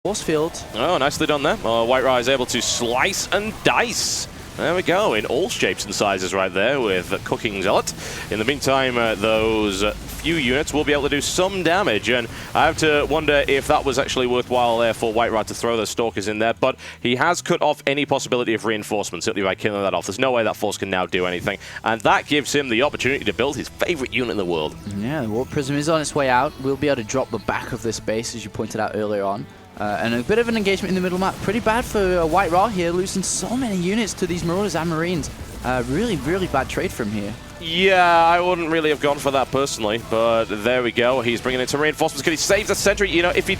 Force field. Oh, nicely done there. White Ra is able to slice and dice. There we go, in all shapes and sizes right there with Cooking Zealot. In the meantime, those few units will be able to do some damage, and I have to wonder if that was actually worthwhile there for White Ra to throw those Stalkers in there, but he has cut off any possibility of reinforcement, simply by killing that off. There's no way that Force can now do anything, and that gives him the opportunity to build his favorite unit in the world. Yeah, the Warp Prism is on its way out. We'll be able to drop the back of this base, as you pointed out earlier on. And a bit of an engagement in the middle map. Pretty bad for White Ra here, losing so many units to these Marauders and Marines. Really, really bad trade from here. Yeah, I wouldn't really have gone for that personally, but there we go. He's bringing in some reinforcements. Could he save the sentry? You know, if he...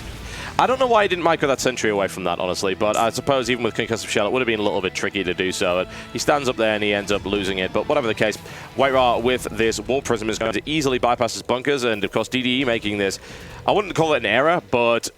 I don't know why he didn't micro that sentry away from that, honestly, but I suppose even with Concussive Shell, it would have been a little bit tricky to do so. He stands up there and he ends up losing it, but whatever the case, White Ra with this Warp Prism is going to easily bypass his bunkers, and of course DDE making this, I wouldn't call it an error, but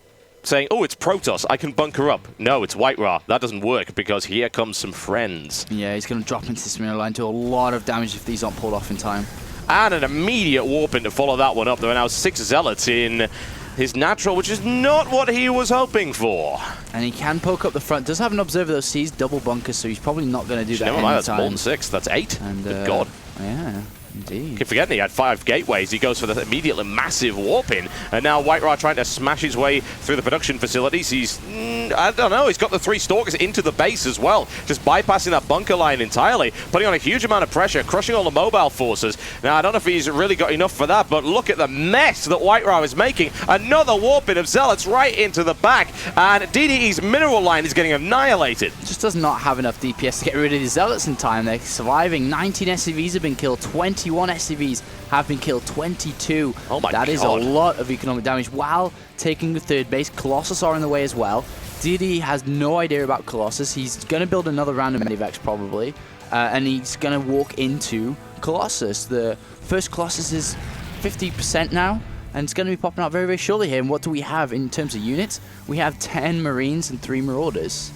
saying, oh, it's Protoss, I can bunker up. No, it's White Ra. That doesn't work because here comes some friends. Yeah, he's going to drop into this mirror line, do a lot of damage if these aren't pulled off in time. And an immediate warp in to follow that one up. There are now 6 Zealots in his natural, which is not what he was hoping for. And he can poke up the front. Does have an observer though, sees double bunkers, so he's probably not going to do that Never mind, that's anytime. more than 6. That's 8. And, Good God. Yeah. Indeed. Keep forgetting he had 5 gateways. He goes for the immediately massive warp in, and now White Ra trying to smash his way through the production facilities. He's, I don't know, he's got the 3 Stalkers into the base as well, just bypassing that bunker line entirely, putting on a huge amount of pressure, crushing all the mobile forces. Now, I don't know if he's really got enough for that, but look at the mess that White Ra is making. Another warp in of Zealots right into the back, and DDE's mineral line is getting annihilated. Just does not have enough DPS to get rid of the Zealots in time. They're surviving. 19 SCVs have been killed, 21 SCVs have been killed, 22. Oh my God. That is a lot of economic damage while taking the third base. Colossus are in the way as well. DD has no idea about Colossus. He's going to build another random Medivacs probably, and he's going to walk into Colossus. The first Colossus is 50% now, and it's going to be popping out very, very shortly here. And what do we have in terms of units? We have 10 Marines and 3 Marauders.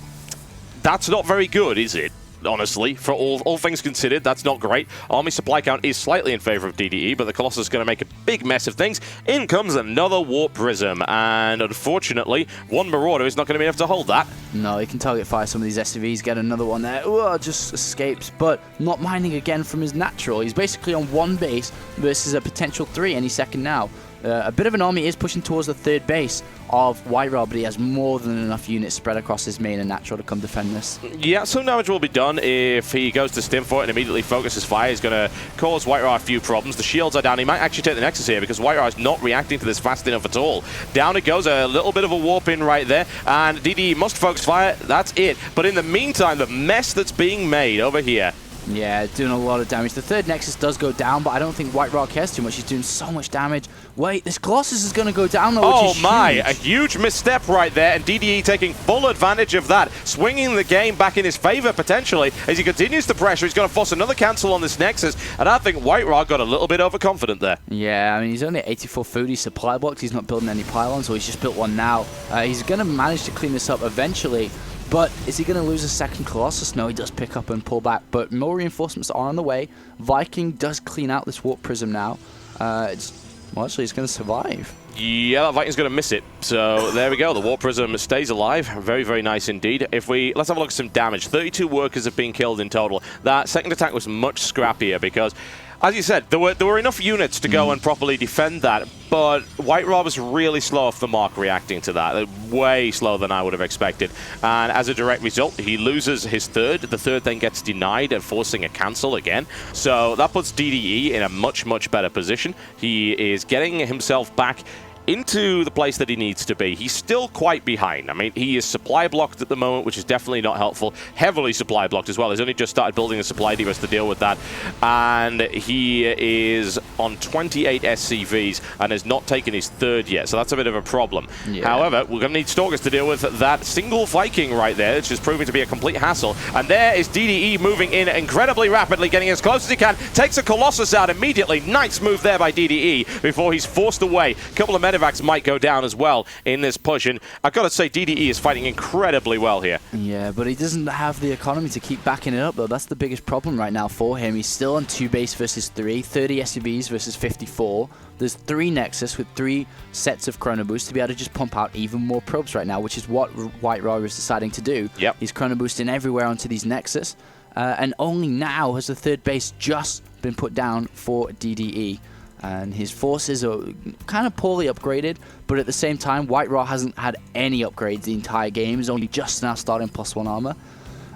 That's not very good, is it? Honestly, for all things considered, that's not great. Army supply count is slightly in favor of DDE, but the Colossus is going to make a big mess of things. In comes another Warp Prism, and unfortunately, one Marauder is not going to be enough to hold that. No, he can target fire some of these SCVs, get another one there. Ooh, just escapes, but not mining again from his natural. He's basically on 1 base versus a potential 3 any second now. A bit of an army is pushing towards the 3rd base of White Ra, but he has more than enough units spread across his main and natural to come defend this. Yeah, some damage will be done if he goes to stim for it and immediately focuses fire. He's going to cause White Ra a few problems. The shields are down. He might actually take the Nexus here because White Ra is not reacting to this fast enough at all. Down it goes, a little bit of a warp in right there, and DD must focus fire. That's it. But in the meantime, the mess that's being made over here. Yeah, doing a lot of damage. The 3rd Nexus does go down, but I don't think White Ra cares too much. He's doing so much damage. Wait, this Colossus is going to go down, though, which is huge. A huge misstep right there, and DDE taking full advantage of that, swinging the game back in his favor, potentially. As he continues to pressure, he's going to force another cancel on this Nexus, and I think White Ra got a little bit overconfident there. Yeah, I mean, he's only at 84 food. He's supply blocked. He's not building any pylons, so he's just built one now. He's going to manage to clean this up eventually. But is he going to lose a second Colossus? No, he does pick up and pull back. But more reinforcements are on the way. Viking does clean out this Warp Prism now. Well, actually, he's going to survive. Yeah, that Viking's going to miss it. So there we go. The Warp Prism stays alive. Very, very nice indeed. Let's have a look at some damage. 32 workers have been killed in total. That second attack was much scrappier because, as you said, there were enough units to go and properly defend that, but White Ra was really slow off the mark reacting to that. Way slower than I would have expected. And as a direct result, he loses his 3rd. The 3rd then gets denied and forcing a cancel again. So that puts DDE in a much, much better position. He is getting himself back into the place that he needs to be. He's still quite behind. I mean, he is supply blocked at the moment, which is definitely not helpful. Heavily supply blocked as well. He's only just started building a supply device to deal with that. And he is on 28 SCVs and has not taken his 3rd yet, so that's a bit of a problem. Yeah. However, we're going to need Stalkers to deal with that single Viking right there, which is proving to be a complete hassle. And there is DDE moving in incredibly rapidly, getting as close as he can. Takes a Colossus out immediately. Nice move there by DDE before he's forced away. A couple of Medivacs might go down as well in this push. And I've got to say, DDE is fighting incredibly well here. Yeah, but he doesn't have the economy to keep backing it up, though. That's the biggest problem right now for him. He's still on 2 base versus 3, 30 SCBs versus 54. There's 3 Nexus with 3 sets of Chrono Boost to be able to just pump out even more probes right now, which is what White Raw is deciding to do. Yep. He's Chrono Boosting everywhere onto these Nexus, and only now has the 3rd base just been put down for DDE. And his forces are kind of poorly upgraded, but at the same time, White Raw hasn't had any upgrades the entire game. He's only just now starting +1 armor.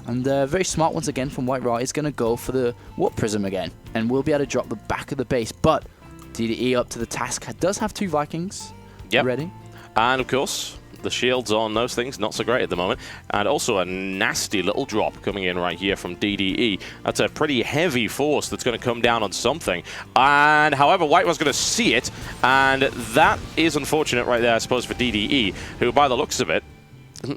And very smart once again from White Raw is going to go for the Warp Prism again, and we'll be able to drop the back of the base. But DDE up to the task, does have 2 Vikings ready. And of course, the shields on those things, not so great at the moment. And also a nasty little drop coming in right here from DDE. That's a pretty heavy force that's going to come down on something. And however, White was going to see it, and that is unfortunate right there, I suppose, for DDE, who by the looks of it,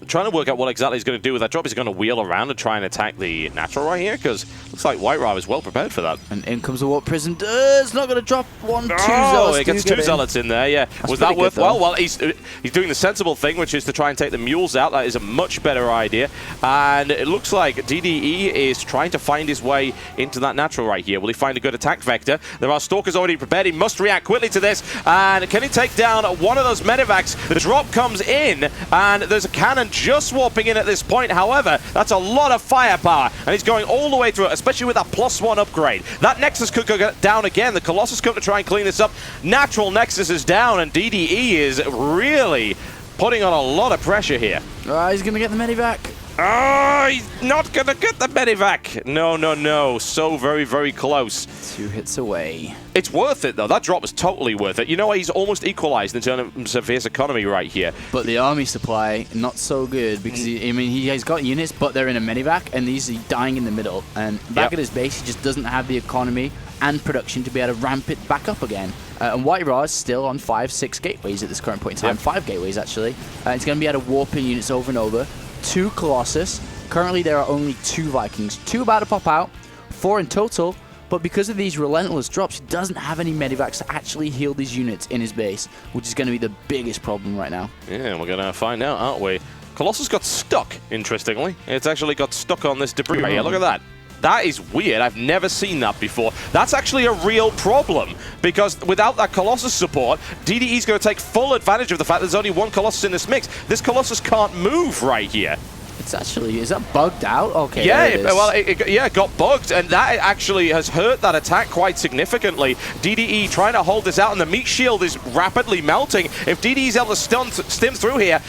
trying to work out what exactly he's going to do with that drop. Is he going to wheel around and try and attack the natural right here? Because looks like White Raw is well prepared for that. And in comes the Warp Prism. It's not going to drop 1, 2 Zealots. Oh, it gets 2 Zealots in there, yeah. Was that worthwhile? Well, he's doing the sensible thing, which is to try and take the mules out. That is a much better idea. And it looks like DDE is trying to find his way into that natural right here. Will he find a good attack vector? There are Stalkers already prepared. He must react quickly to this. And can he take down one of those Medivacs? The drop comes in, and there's a cannon just warping in at this point. However, that's a lot of firepower, and he's going all the way through it, especially with that +1 upgrade. That Nexus could go down again. The Colossus come to try and clean this up. Natural Nexus is down, and DDE is really putting on a lot of pressure here. He's going to get the Medivac. Oh, he's not going to get the Medivac. No, no, no. So very, very close. 2 hits away. It's worth it, though. That drop was totally worth it. You know, he's almost equalized in terms of his economy right here. But the army supply, not so good, because he's got units, but they're in a Medivac, and these are dying in the middle. And back at his base, he just doesn't have the economy and production to be able to ramp it back up again. And White Raw is still on 5, 6 gateways at this current point in time. 5 gateways, actually. It's going to be able to warp in units over and over. 2 Colossus. Currently, there are only 2 Vikings. 2 about to pop out. 4 in total. But because of these relentless drops, he doesn't have any Medivacs to actually heal these units in his base, which is going to be the biggest problem right now. Yeah, we're going to find out, aren't we? Colossus got stuck, interestingly. It's actually got stuck on this debris right here. Look at that. That is weird. I've never seen that before. That's actually a real problem, because without that Colossus support, DDE is going to take full advantage of the fact there's only 1 Colossus in this mix. This Colossus can't move right here. It's actually, is that bugged out? Okay. Yeah, well, it got bugged, and that actually has hurt that attack quite significantly. DDE trying to hold this out, and the meat shield is rapidly melting. If DDE is able to stim through here,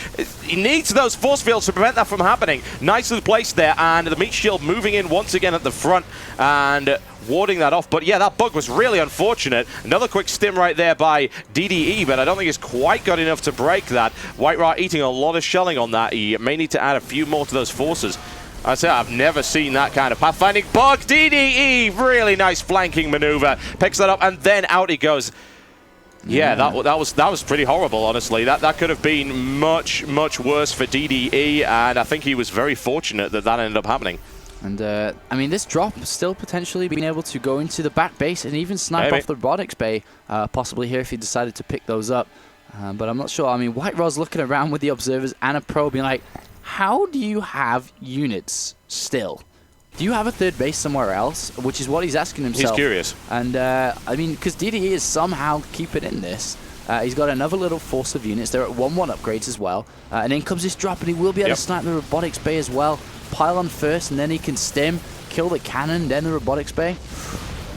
he needs those force fields to prevent that from happening. Nicely placed there, and the meat shield moving in once again at the front, and warding that off. But yeah, that bug was really unfortunate. Another quick stim right there by DDE, but I don't think he's quite got enough to break that. White Raw eating a lot of shelling on that. He may need to add a few more to those forces. I say I've never seen that kind of pathfinding bug. DDE, really nice flanking maneuver. Picks that up, and then out he goes. Yeah, that was pretty horrible, honestly. That could have been much, much worse for DDE, and I think he was very fortunate that that ended up happening. And, I mean, this drop still potentially being able to go into the back base and even snipe off the robotics bay, possibly here if he decided to pick those up. But I'm not sure. I mean, White Raw's looking around with the observers and a pro being like, how do you have units still? Do you have a 3rd base somewhere else? Which is what he's asking himself. He's curious. And, I mean, because DDE is somehow keeping in this. He's got another little force of units. They're at 1-1 upgrades as well. And in comes this drop, and he will be able to snipe the robotics bay as well. Pile on first, and then he can stim, kill the cannon, then the robotics bay.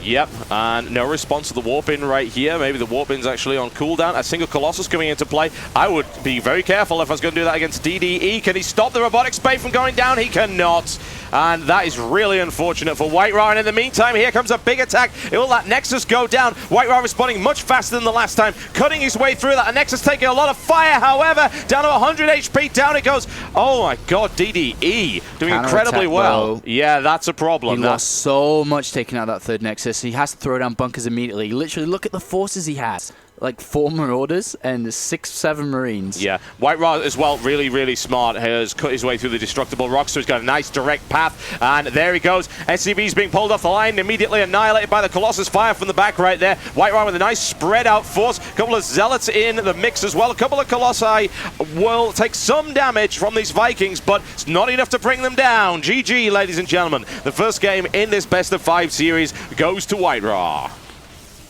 Yep, and no response to the warp in right here. Maybe the warp in's actually on cooldown. A single Colossus coming into play. I would be very careful if I was going to do that against DDE. Can he stop the robotics bay from going down? He cannot. And that is really unfortunate for White Raw. And in the meantime, here comes a big attack. It will let Nexus go down. White Raw responding much faster than the last time, cutting his way through that. And Nexus taking a lot of fire, however, down to 100 HP. Down it goes. Oh my god, DDE doing incredibly well. Though. Yeah, that's a problem. He lost so much taking out that 3rd Nexus. He has to throw down bunkers immediately. Literally, look at the forces he has. like 4 Marauders and 6-7 Marines. Yeah, White Ra as well, really, really smart, has cut his way through the destructible rocks, so he's got a nice direct path, and there he goes. SCV's being pulled off the line, immediately annihilated by the Colossus fire from the back right there. White Ra with a nice spread out force, a couple of Zealots in the mix as well. A couple of Colossi will take some damage from these Vikings, but it's not enough to bring them down. GG, ladies and gentlemen. The first game in this best-of-5 series goes to White Ra.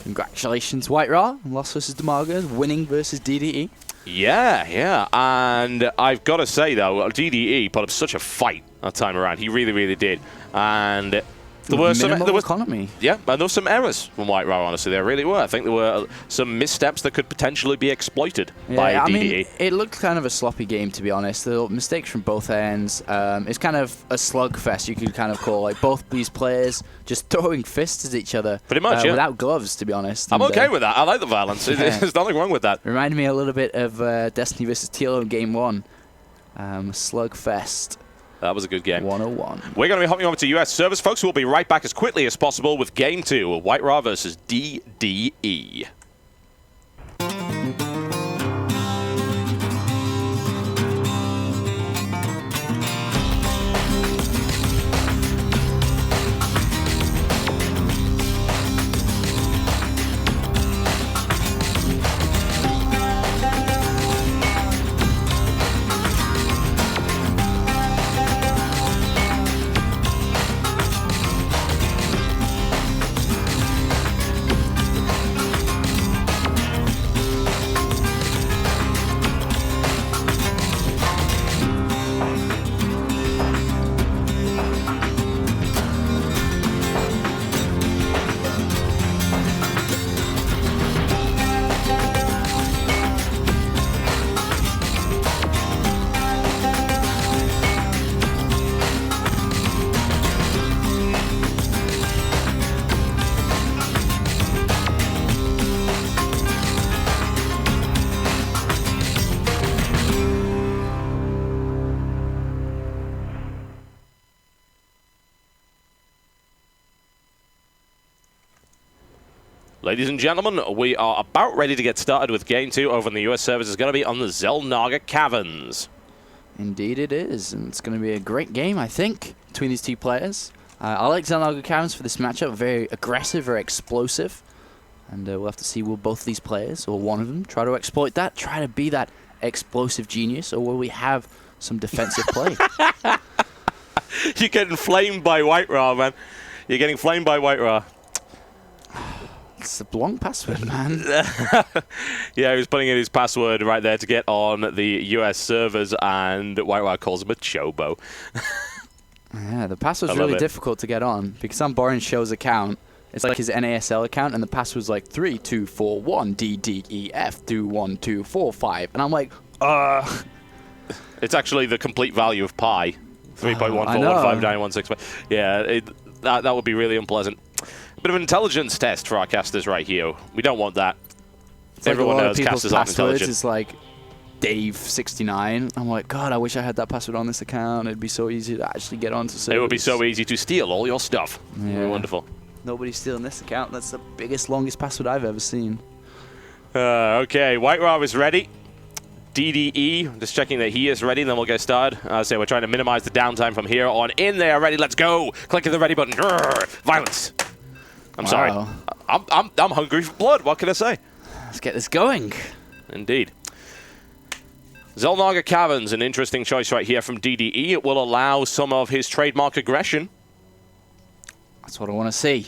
Congratulations, White Ra. Loss versus Demago, winning versus DDE. Yeah, and I've got to say, though, DDE put up such a fight that time around. He really, really did. And there were economy. Yeah, and there were some errors from White Ra, honestly. There really were. I think there were some missteps that could potentially be exploited by DDE. I mean, it looked kind of a sloppy game, to be honest. There were mistakes from both ends. It's kind of a slugfest, you could kind of call. Like, both these players just throwing fists at each other. Pretty much, yeah. Without gloves, to be honest. I'm okay with that. I like the violence. Yeah. There's nothing wrong with that. Reminded me a little bit of Destiny versus TLO in Game 1. Slugfest. That was a good game. 101. We're going to be hopping over to US servers, folks. We'll be right back as quickly as possible with Game 2 of White Ra versus DDE. Ladies and gentlemen, we are about ready to get started with Game 2 over on the US servers. It's going to be on the Xel'Naga Caverns. Indeed it is, and it's going to be a great game, I think, between these two players. I like Xel'Naga Caverns for this matchup. Very aggressive, very explosive. And we'll have to see, will both these players, or one of them, try to exploit that, try to be that explosive genius, or will we have some defensive play? You're getting flamed by White Ra, man. You're getting flamed by White Ra. It's a long password, man. Yeah, he was putting in his password right there to get on the US servers, and White Ra calls him a chobo. Yeah, the password's really difficult to get on, because I'm borrowing Show's account. It's like his NASL account, and the password's like 3241 DDEF 21245, and I'm like, It's actually the complete value of pi. 3.1415916. Yeah, that would be really unpleasant. A bit of an intelligence test for our casters right here. We don't want that. It's Everyone like knows casters aren't intelligent. It's like Dave69. I'm like, God, I wish I had that password on this account. It'd be so easy to actually get onto servers. It would be so easy to steal all your stuff. Yeah. Wonderful. Nobody's stealing this account. That's the biggest, longest password I've ever seen. Okay, White Ra is ready. DDE, just checking that he is ready, then we'll get started. So we're trying to minimize the downtime from here on in there. Ready, let's go. Clicking the ready button. Grrr, violence. I'm sorry. I'm hungry for blood. What can I say? Let's get this going. Indeed. Xel'Naga Caverns, an interesting choice right here from DDE. It will allow some of his trademark aggression. That's what I want to see.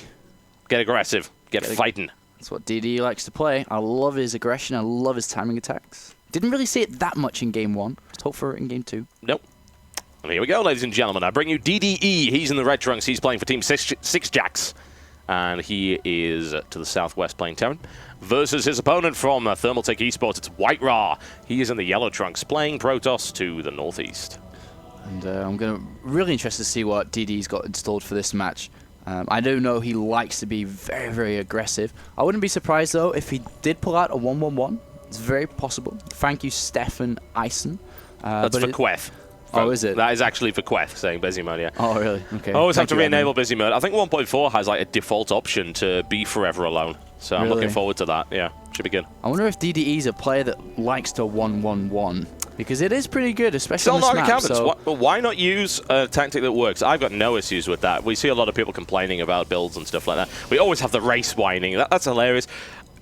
Get aggressive. Get fighting. That's what DDE likes to play. I love his aggression. I love his timing attacks. Didn't really see it that much in Game 1. Just hope for it in Game 2. Nope. And here we go, ladies and gentlemen. I bring you DDE. He's in the red trunks. He's playing for Team Six Jacks. And he is to the southwest playing Terran. Versus his opponent from Thermaltake Esports. It's White Ra. He is in the yellow trunks playing Protoss to the northeast. And I'm really interested to see what DDE's got installed for this match. I do know he likes to be very, very aggressive. I wouldn't be surprised, though, if he did pull out a 1-1-1. It's very possible. Thank you, Stefan Eisen. That's for Queth. Oh, is it? That is actually for Queth saying busy mode, yeah. Oh, really? Okay. Always have to re-enable busy mode. I think 1.4 has like a default option to be forever alone. So I'm looking forward to that. Yeah, should be good. I wonder if DDE is a player that likes to 1-1-1. Because it is pretty good, especially on this map. So why not use a tactic that works? I've got no issues with that. We see a lot of people complaining about builds and stuff like that. We always have the race whining. That's hilarious.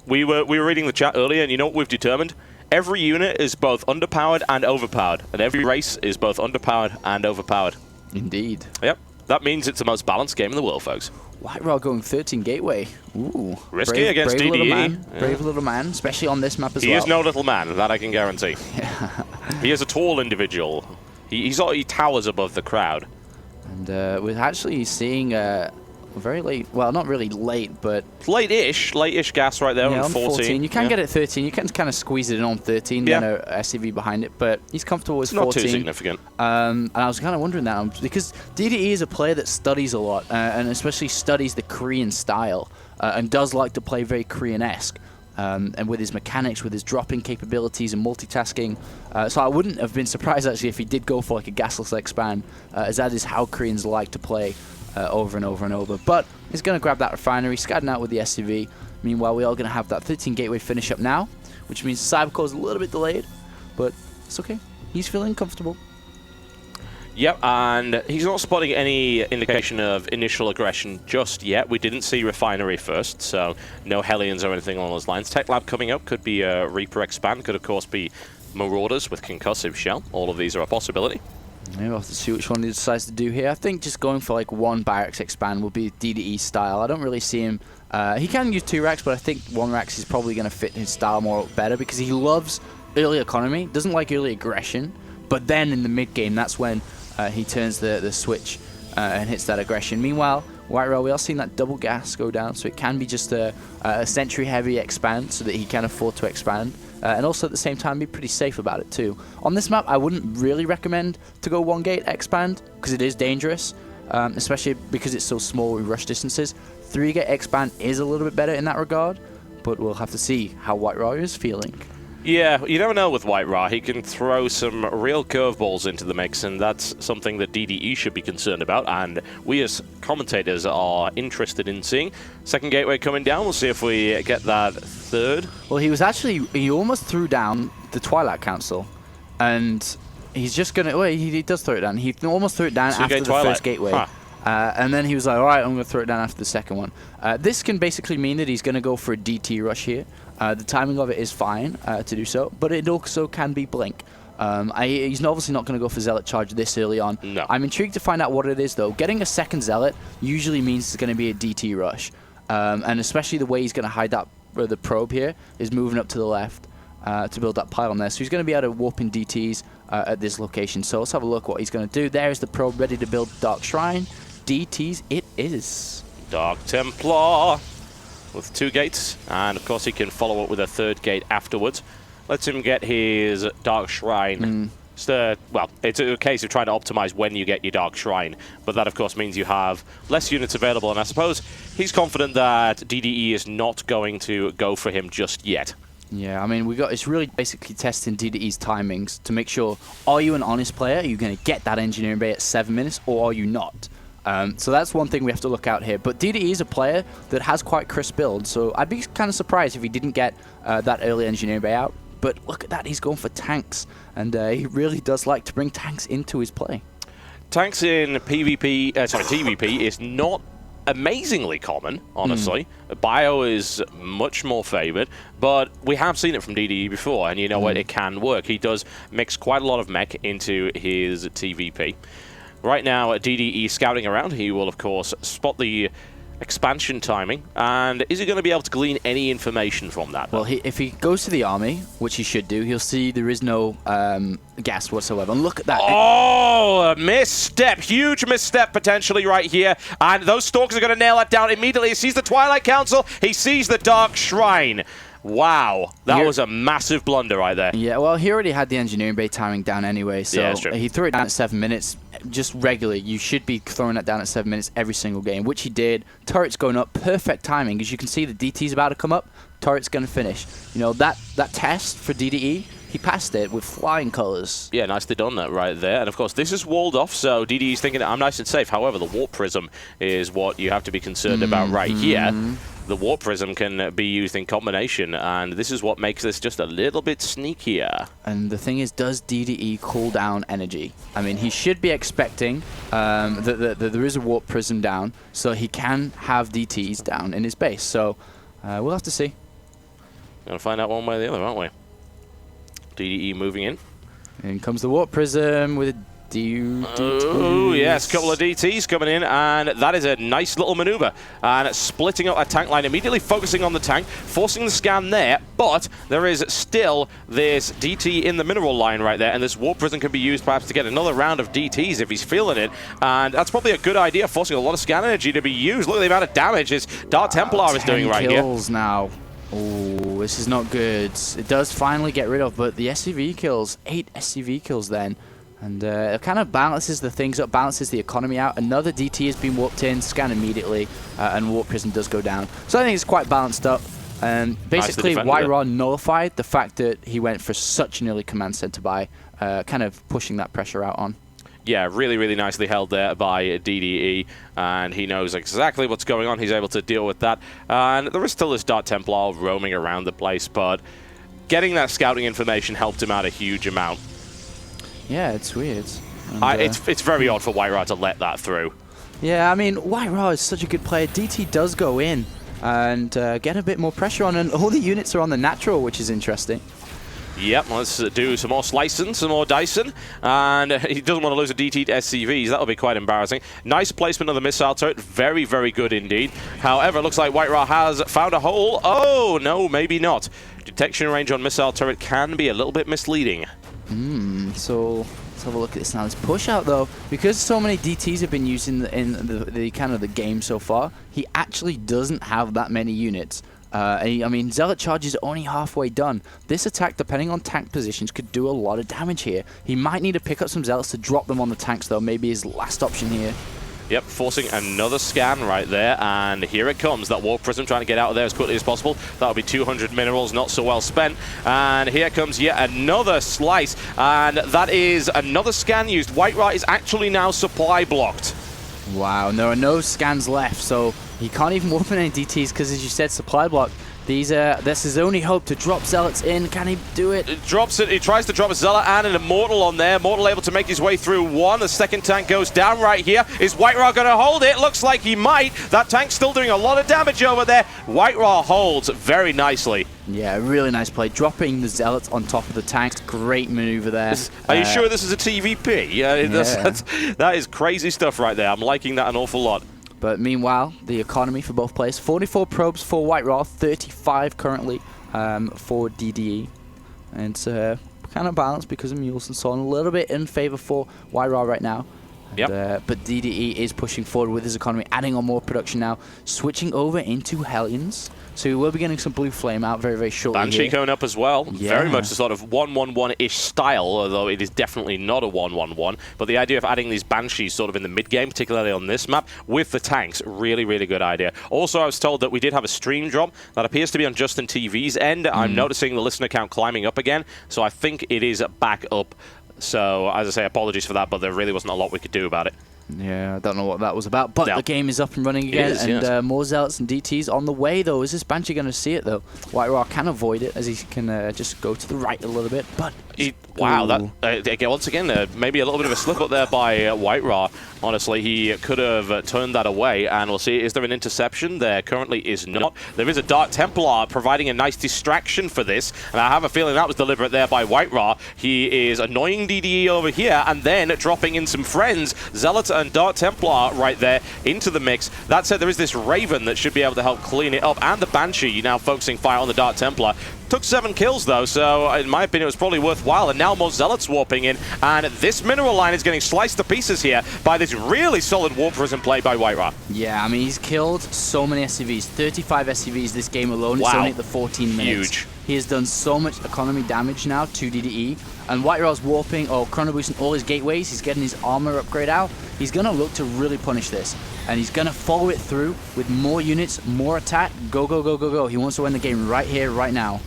We were reading the chat earlier, and you know what we've determined? Every unit is both underpowered and overpowered, and every race is both underpowered and overpowered. Indeed. Yep. That means it's the most balanced game in the world, folks. White Raw going 13 gateway. Ooh. Risky against brave DDE. Little man. Yeah. Brave little man, especially on this map as well. He is no little man, that I can guarantee. He is a tall individual. He towers above the crowd. And we're actually seeing very late, well, not really late, but... Late-ish gas right there on 14. You can get it 13. You can kind of squeeze it in on 13, then a SCV behind it, but he's comfortable with 14. Not too significant. And I was kind of wondering that, because DDE is a player that studies a lot, and especially studies the Korean style, and does like to play very Korean-esque. And with his mechanics, with his dropping capabilities and multitasking. So I wouldn't have been surprised, actually, if he did go for like a gasless expand, as that is how Koreans like to play over and over and over. But he's going to grab that refinery, scattering out with the SCV. Meanwhile, we are going to have that 13 gateway finish up now, which means Cybercore is a little bit delayed, but it's okay. He's feeling comfortable. Yep, and he's not spotting any indication of initial aggression just yet. We didn't see Refinery first, so no Hellions or anything along those lines. Tech Lab coming up, could be a Reaper Expand, could of course be Marauders with Concussive Shell. All of these are a possibility. Maybe we'll have to see which one he decides to do here. I think just going for like one Barracks Expand will be DDE style. I don't really see him... he can use 2 racks, but I think 1 racks is probably going to fit his style more better because he loves early economy, doesn't like early aggression, but then in the mid-game, that's when he turns the switch and hits that aggression. Meanwhile, White Rail, we are seeing that double gas go down, so it can be just a Sentry-heavy expand so that he can afford to expand. And also at the same time be pretty safe about it too. On this map, I wouldn't really recommend to go 1 gate expand because it is dangerous, especially because it's so small with rush distances. 3 gate expand is a little bit better in that regard, but we'll have to see how White Raw is feeling. Yeah, you never know with White Ra. He can throw some real curveballs into the mix, and that's something that DDE should be concerned about, and we as commentators are interested in seeing. Second gateway coming down. We'll see if we get that third. Well, he almost threw down the Twilight Council, and he's just going to... Well, he does throw it down. He almost threw it down after the first gateway. Huh. And then he was like, all right, I'm going to throw it down after the second one. This can basically mean that he's going to go for a DT rush here. The timing of it is fine to do so, but it also can be blink. He's obviously not going to go for Zealot Charge this early on. No. I'm intrigued to find out what it is, though. Getting a second Zealot usually means it's going to be a DT rush. And especially the way he's going to hide that the probe here is moving up to the left to build that pile on there. So he's going to be able to warp in DTs at this location. So let's have a look what he's going to do. There's the probe ready to build Dark Shrine. DTs it is. Dark Templar with 2 gates, and of course he can follow up with a 3rd gate afterwards. Lets him get his Dark Shrine. Well, it's a case of trying to optimize when you get your Dark Shrine, but that of course means you have less units available, and I suppose he's confident that DDE is not going to go for him just yet. Yeah, I mean, it's really basically testing DDE's timings to make sure, are you an honest player? Are you going to get that Engineering Bay at 7 minutes, or are you not? So that's one thing we have to look out here. But DDE is a player that has quite crisp builds, so I'd be kind of surprised if he didn't get that early Engineering Bay out. But look at that, he's going for tanks, and he really does like to bring tanks into his play. Tanks in TVP is not amazingly common, honestly. Bio is much more favored, but we have seen it from DDE before, and you know what, it can work. He does mix quite a lot of mech into his TVP. Right now, DDE scouting around, he will, of course, spot the expansion timing. And is he going to be able to glean any information from that? Well, if he goes to the army, which he should do, he'll see there is no gas whatsoever. And look at that. Oh, a misstep. Huge misstep potentially right here. And those Stalkers are going to nail that down immediately. He sees the Twilight Council. He sees the Dark Shrine. Wow, that was a massive blunder right there. Yeah, well, he already had the Engineering Bay timing down anyway, so yeah, he threw it down at 7 minutes just regularly. You should be throwing it down at 7 minutes every single game, which he did. Turret's going up, perfect timing. As you can see, the DT's about to come up, turret's going to finish. You know, that test for DDE he passed it with flying colors. Yeah, nicely done that right there. And of course, this is walled off, so DDE's thinking I'm nice and safe. However, the warp prism is what you have to be concerned about right here. The warp prism can be used in combination, and this is what makes this just a little bit sneakier. And the thing is, does DDE cool down energy? I mean, he should be expecting that there is a warp prism down, so he can have DTs down in his base. So we'll have to see. Gonna find out one way or the other, aren't we? DDE moving in. In comes the warp prism with a Oh, yes, a couple of DTs coming in, and that is a nice little maneuver. And splitting up a tank line, immediately focusing on the tank, forcing the scan there, but there is still this DT in the mineral line right there, and this warp prism can be used perhaps to get another round of DTs if he's feeling it, and that's probably a good idea, forcing a lot of scan energy to be used. Look at the amount of damage his Dark Templar is doing right here. 10 kills now. Oh, this is not good. It does finally get rid of, but the SCV kills, 8 SCV kills then. And it kind of balances the things up, balances the economy out. Another DT has been warped in, scan immediately, and warp prism does go down. So I think it's quite balanced up. And basically, White Raw nullified the fact that he went for such an early command center by, kind of pushing that pressure out on. Yeah, really, really nicely held there by DDE, and he knows exactly what's going on. He's able to deal with that. And there is still this Dark Templar roaming around the place, but getting that scouting information helped him out a huge amount. Yeah, it's weird. And, it's very odd for White Raw to let that through. Yeah, I mean, White Raw is such a good player. DT does go in and get a bit more pressure on, and all the units are on the natural, which is interesting. Yep, let's do some more slicing, some more dicing, and he doesn't want to lose a DT to SCVs. That would be quite embarrassing. Nice placement of the missile turret, very, very good indeed. However, it looks like White Raw has found a hole. Oh, no, maybe not. Detection range on missile turret can be a little bit misleading. So let's have a look at this now. This push out though, because so many DTs have been used in the kind of the game so far, he actually doesn't have that many units. I mean, Zealot charge is only halfway done. This attack, depending on tank positions, could do a lot of damage here. He might need to pick up some Zealots to drop them on the tanks though, maybe his last option here. Yep, forcing another scan right there, and here it comes. That warp prism trying to get out of there as quickly as possible. That'll be 200 minerals, not so well spent. And here comes yet another slice, and that is another scan used. White Raw is actually now supply blocked. Wow, there are no scans left, so he can't even warp in any DTs because, as you said, supply block. This is only hope to drop Zealots in. Can he do it? Drops it. He tries to drop a Zealot and an Immortal on there. Immortal able to make his way through one. The second tank goes down right here. Is White Raw going to hold it? Looks like he might. That tank's still doing a lot of damage over there. White Raw holds very nicely. Yeah, really nice play. Dropping the Zealots on top of the tanks. Great maneuver there. Are you sure this is a TVP? Yeah. That is crazy stuff right there. I'm liking that an awful lot. But meanwhile, the economy for both players, 44 probes for White Raw, 35 currently for DDE. And it's kind of balanced because of Mules and so on. A little bit in favor for White Raw right now. Yep. But DDE is pushing forward with his economy, adding on more production now, switching over into Hellions. So we will be getting some Blue Flame out very, very shortly. Banshee coming up as well. Yeah. Very much the sort of 1-1-1-ish style, although it is definitely not a 1-1-1. But the idea of adding these Banshees sort of in the mid-game, particularly on this map, with the tanks, really, really good idea. Also, I was told that we did have a stream drop that appears to be on Justin TV's end. I'm noticing the listener count climbing up again, so I think it is back up. So, as I say, apologies for that, but there really wasn't a lot we could do about it. Yeah, I don't know what that was about, but the game is up and running again, and more Zealots and DTs on the way, though. Is this Banshee going to see it, though? White Raw can avoid it, as he can just go to the right a little bit, but... Wow, that once again, maybe a little bit of a slip up there by White Raw. Honestly, he could have turned that away, and we'll see, is there an interception? There currently is not. There is a Dark Templar providing a nice distraction for this, and I have a feeling that was deliberate there by White Raw. He is annoying DDE over here, and then dropping in some friends, Zealot and Dark Templar right there into the mix. That said, there is this Raven that should be able to help clean it up, and the Banshee now focusing fire on the Dark Templar. Took 7 kills, though, so in my opinion, it was probably worthwhile. And now more Zealots warping in, and this mineral line is getting sliced to pieces here by this really solid warp prism play by White Raw. Yeah, I mean, he's killed so many SCVs, 35 SCVs this game alone. Wow. It's only at the 14 minutes. Huge. He has done so much economy damage now to DDE, and White Raw's warping or chrono boosting all his gateways. He's getting his armor upgrade out. He's going to look to really punish this, and he's going to follow it through with more units, more attack. Go, go, go, go, go. He wants to win the game right here, right now.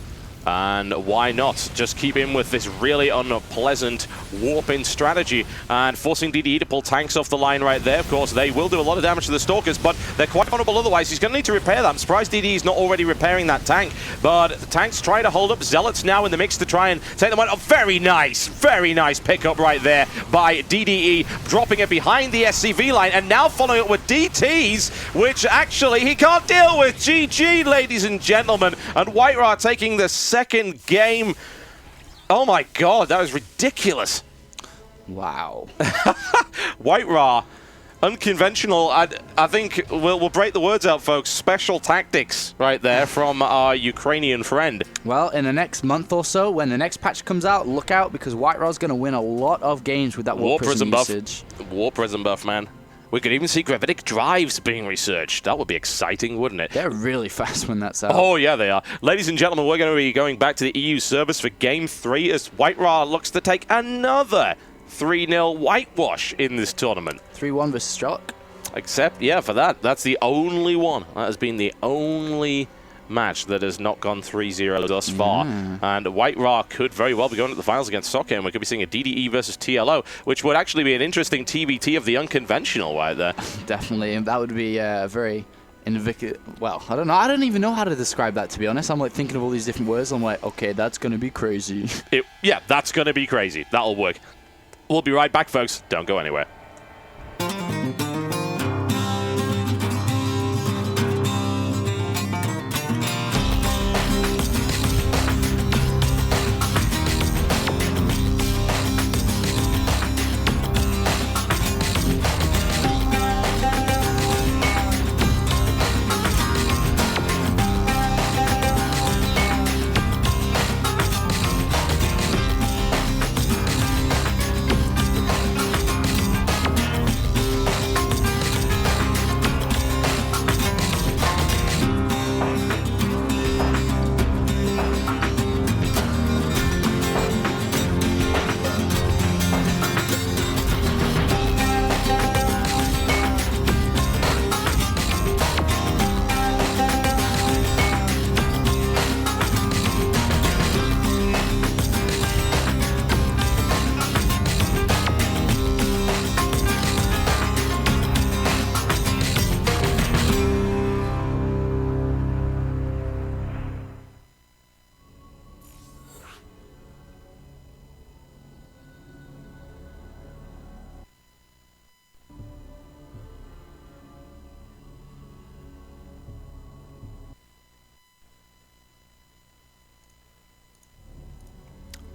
And why not just keep in with this really unpleasant warping strategy and forcing DDE to pull tanks off the line right there. Of course, they will do a lot of damage to the Stalkers, but they're quite vulnerable otherwise. He's going to need to repair that. I'm surprised DDE is not already repairing that tank, but the tanks try to hold up. Zealots now in the mix to try and take them out. Oh, very nice pickup right there by DDE, dropping it behind the SCV line, and now following it with DTs, which actually he can't deal with. GG, ladies and gentlemen, and White taking the second game. Oh my god, that was ridiculous. Wow. White Ra, unconventional. I think we'll break the words out, folks. Special tactics right there from our Ukrainian friend. Well, in the next month or so, when the next patch comes out, look out, because White Ra's going to win a lot of games with that Warp Prism usage. Warp Prism buff, man. We could even see gravitic drives being researched. That would be exciting, wouldn't it? They're really fast when that's out. Oh, yeah, they are. Ladies and gentlemen, we're going to be going back to the EU service for Game 3 as White Ra looks to take another 3-0 whitewash in this tournament. 3-1 versus Struck. Except, yeah, for that. That's the only one. That has been the only match that has not gone 3-0 thus far. And White Ra could very well be going to the finals against Soccer, and we could be seeing a DDE versus TLO, which would actually be an interesting TBT of the unconventional right there. Definitely, and that would be a very well, I don't know. I don't even know how to describe that, to be honest. I'm like thinking of all these different words. I'm like, okay, that's going to be crazy. Yeah, that's going to be crazy. That'll work. We'll be right back, folks. Don't go anywhere.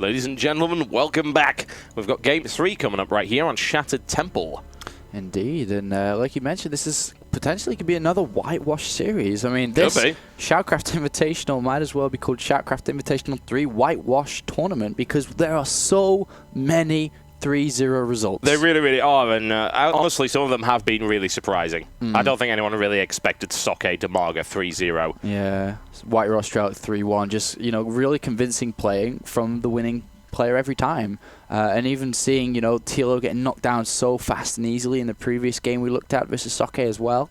Ladies and gentlemen, welcome back. We've got Game 3 coming up right here on Shattered Temple. Indeed, and like you mentioned, this is potentially could be another whitewash series. I mean, this StarCraft Invitational might as well be called StarCraft Invitational 3 Whitewash Tournament, because there are so many 3-0 results. They really, really are, and honestly, some of them have been really surprising. I don't think anyone really expected Soke to Marga 3-0. Yeah, White Ra Strike 3-1, just, you know, really convincing playing from the winning player every time. And even seeing, you know, TLO getting knocked down so fast and easily in the previous game we looked at versus Soke as well.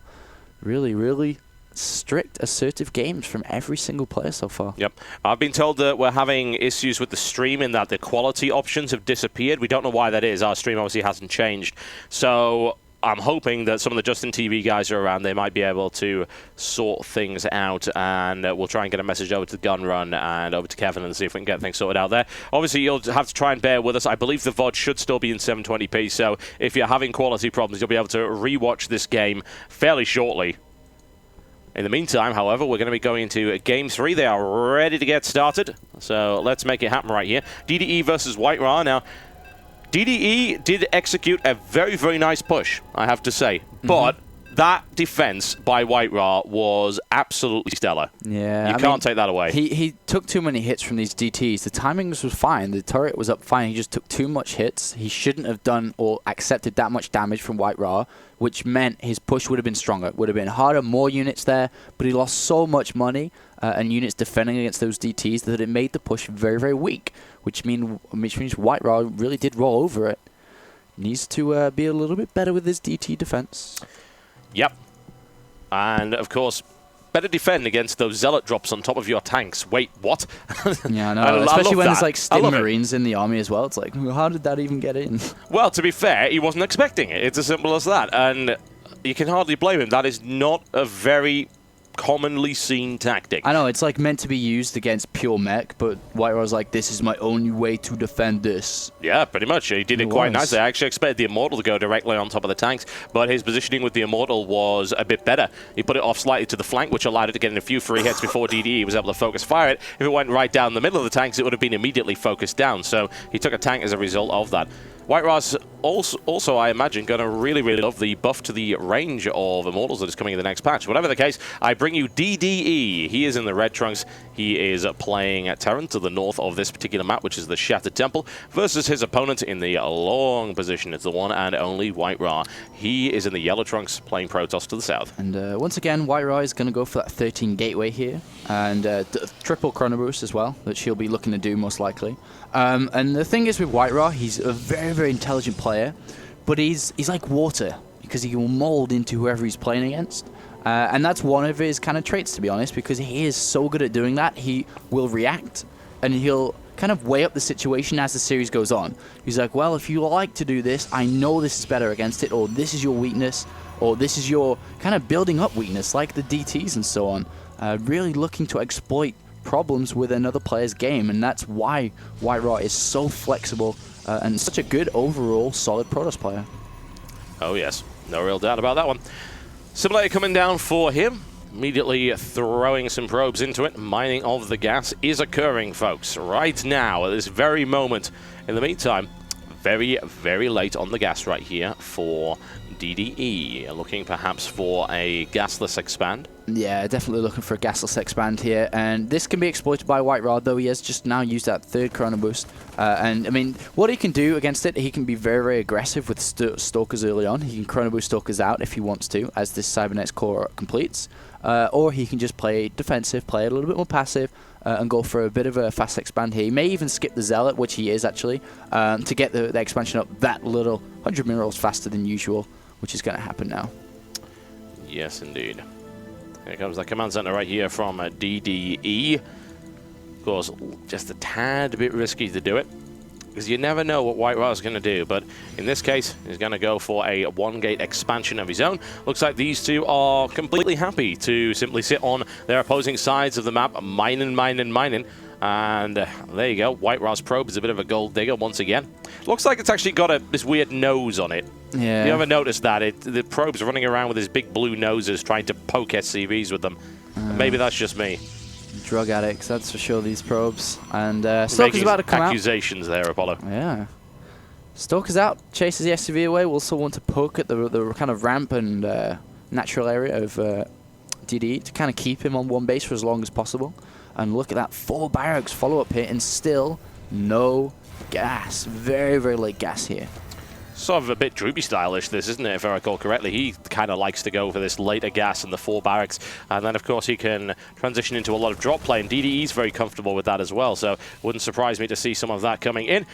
Really, really strict, assertive games from every single player so far. Yep. I've been told that we're having issues with the stream in that the quality options have disappeared. We don't know why that is. Our stream obviously hasn't changed. So I'm hoping that some of the Justin TV guys are around. They might be able to sort things out, and we'll try and get a message over to Gun Run and over to Kevin and see if we can get things sorted out there. Obviously, you'll have to try and bear with us. I believe the VOD should still be in 720p, so if you're having quality problems, you'll be able to rewatch this game fairly shortly. In the meantime, however, we're going to be going into Game 3. They are ready to get started, so let's make it happen right here. DDE versus White Ra. Now, DDE did execute a very, very nice push, I have to say, but that defense by White Ra was absolutely stellar. Yeah, you can't take that away. He took too many hits from these DTs. The timing was fine. The turret was up fine. He just took too much hits. He shouldn't have done or accepted that much damage from White Ra, which meant his push would have been stronger. It would have been harder, more units there, but he lost so much money and units defending against those DTs that it made the push very, very weak, which means White Ra really did roll over it. Needs to be a little bit better with his DT defense. Yep. And, of course, better defend against those Zealot drops on top of your tanks. Wait, what? Yeah, I know. Especially when there's like Stim love Marines in the army as well. It's like, how did that even get in? Well, to be fair, he wasn't expecting it. It's as simple as that. And you can hardly blame him. That is not a very commonly seen tactic. I know, it's like meant to be used against pure mech, but White Raw's like, this is my only way to defend this. Yeah, pretty much. He did it quite nicely. I actually expected the Immortal to go directly on top of the tanks, but his positioning with the Immortal was a bit better. He put it off slightly to the flank, which allowed it to get in a few free hits before DDE was able to focus fire it. If it went right down the middle of the tanks, it would have been immediately focused down, so he took a tank as a result of that. White Raw's also, I imagine, going to really, really love the buff to the range of Immortals that is coming in the next patch. Whatever the case, I bring you DDE. He is in the red trunks. He is playing at Terran to the north of this particular map, which is the Shattered Temple, versus his opponent in the long position. It's the one and only White Raw. He is in the yellow trunks playing Protoss to the south. And once again, White Raw is going to go for that 13 gateway here, and triple Chrono Boost as well, that she'll be looking to do most likely. And the thing is with White Raw, he's a very, very intelligent player, but he's like water, because he will mold into whoever he's playing against. And that's one of his kind of traits, to be honest, because he is so good at doing that. He will react, and he'll kind of weigh up the situation as the series goes on. He's like, well, if you like to do this, I know this is better against it, or this is your weakness, or this is your kind of building up weakness, like the DTs and so on. Really looking to exploit problems with another player's game, and that's why White Raw is so flexible and such a good overall solid Protoss player. Oh yes, no real doubt about that one. Simulator coming down for him, immediately throwing some probes into it. Mining of the gas is occurring, folks, right now at this very moment. In the meantime, very, very late on the gas right here for DDE, looking perhaps for a gasless expand. Yeah, definitely looking for a gasless expand here, and this can be exploited by White Raw, though he has just now used that third Chrono Boost. And I mean, what he can do against it, he can be very, very aggressive with Stalkers early on. He can Chrono Boost Stalkers out if he wants to, as this Cybernetics core completes. Or he can just play defensive, play a little bit more passive, and go for a bit of a fast expand here. He may even skip the Zealot, which he is actually, to get the expansion up that little 100 minerals faster than usual, which is going to happen now. Yes, indeed. Here comes the command center right here from DDE. Of course, just a tad bit risky to do it, because you never know what White Raw is going to do. But in this case, he's going to go for a one-gate expansion of his own. Looks like these two are completely happy to simply sit on their opposing sides of the map, mining. And there you go. White Raw's probe is a bit of a gold digger once again. Looks like it's actually got this weird nose on it. Yeah. You ever noticed that? The probe's running around with his big blue noses trying to poke SCVs with them. Maybe that's just me. Drug addicts, that's for sure, these probes. And Stalker's about to come out. Accusations there, Apollo. Yeah. Stalker's out, chases the SCV away. We'll also want to poke at the kind of ramp and natural area of DDE to kind of keep him on one base for as long as possible. And look at that, 4 barracks follow-up here, and still no gas. Very, very late gas here. Sort of a bit Droopy stylish, this, isn't it, if I recall correctly? He kind of likes to go for this later gas and the 4 barracks, and then, of course, he can transition into a lot of drop play, and DDE's very comfortable with that as well, so wouldn't surprise me to see some of that coming in.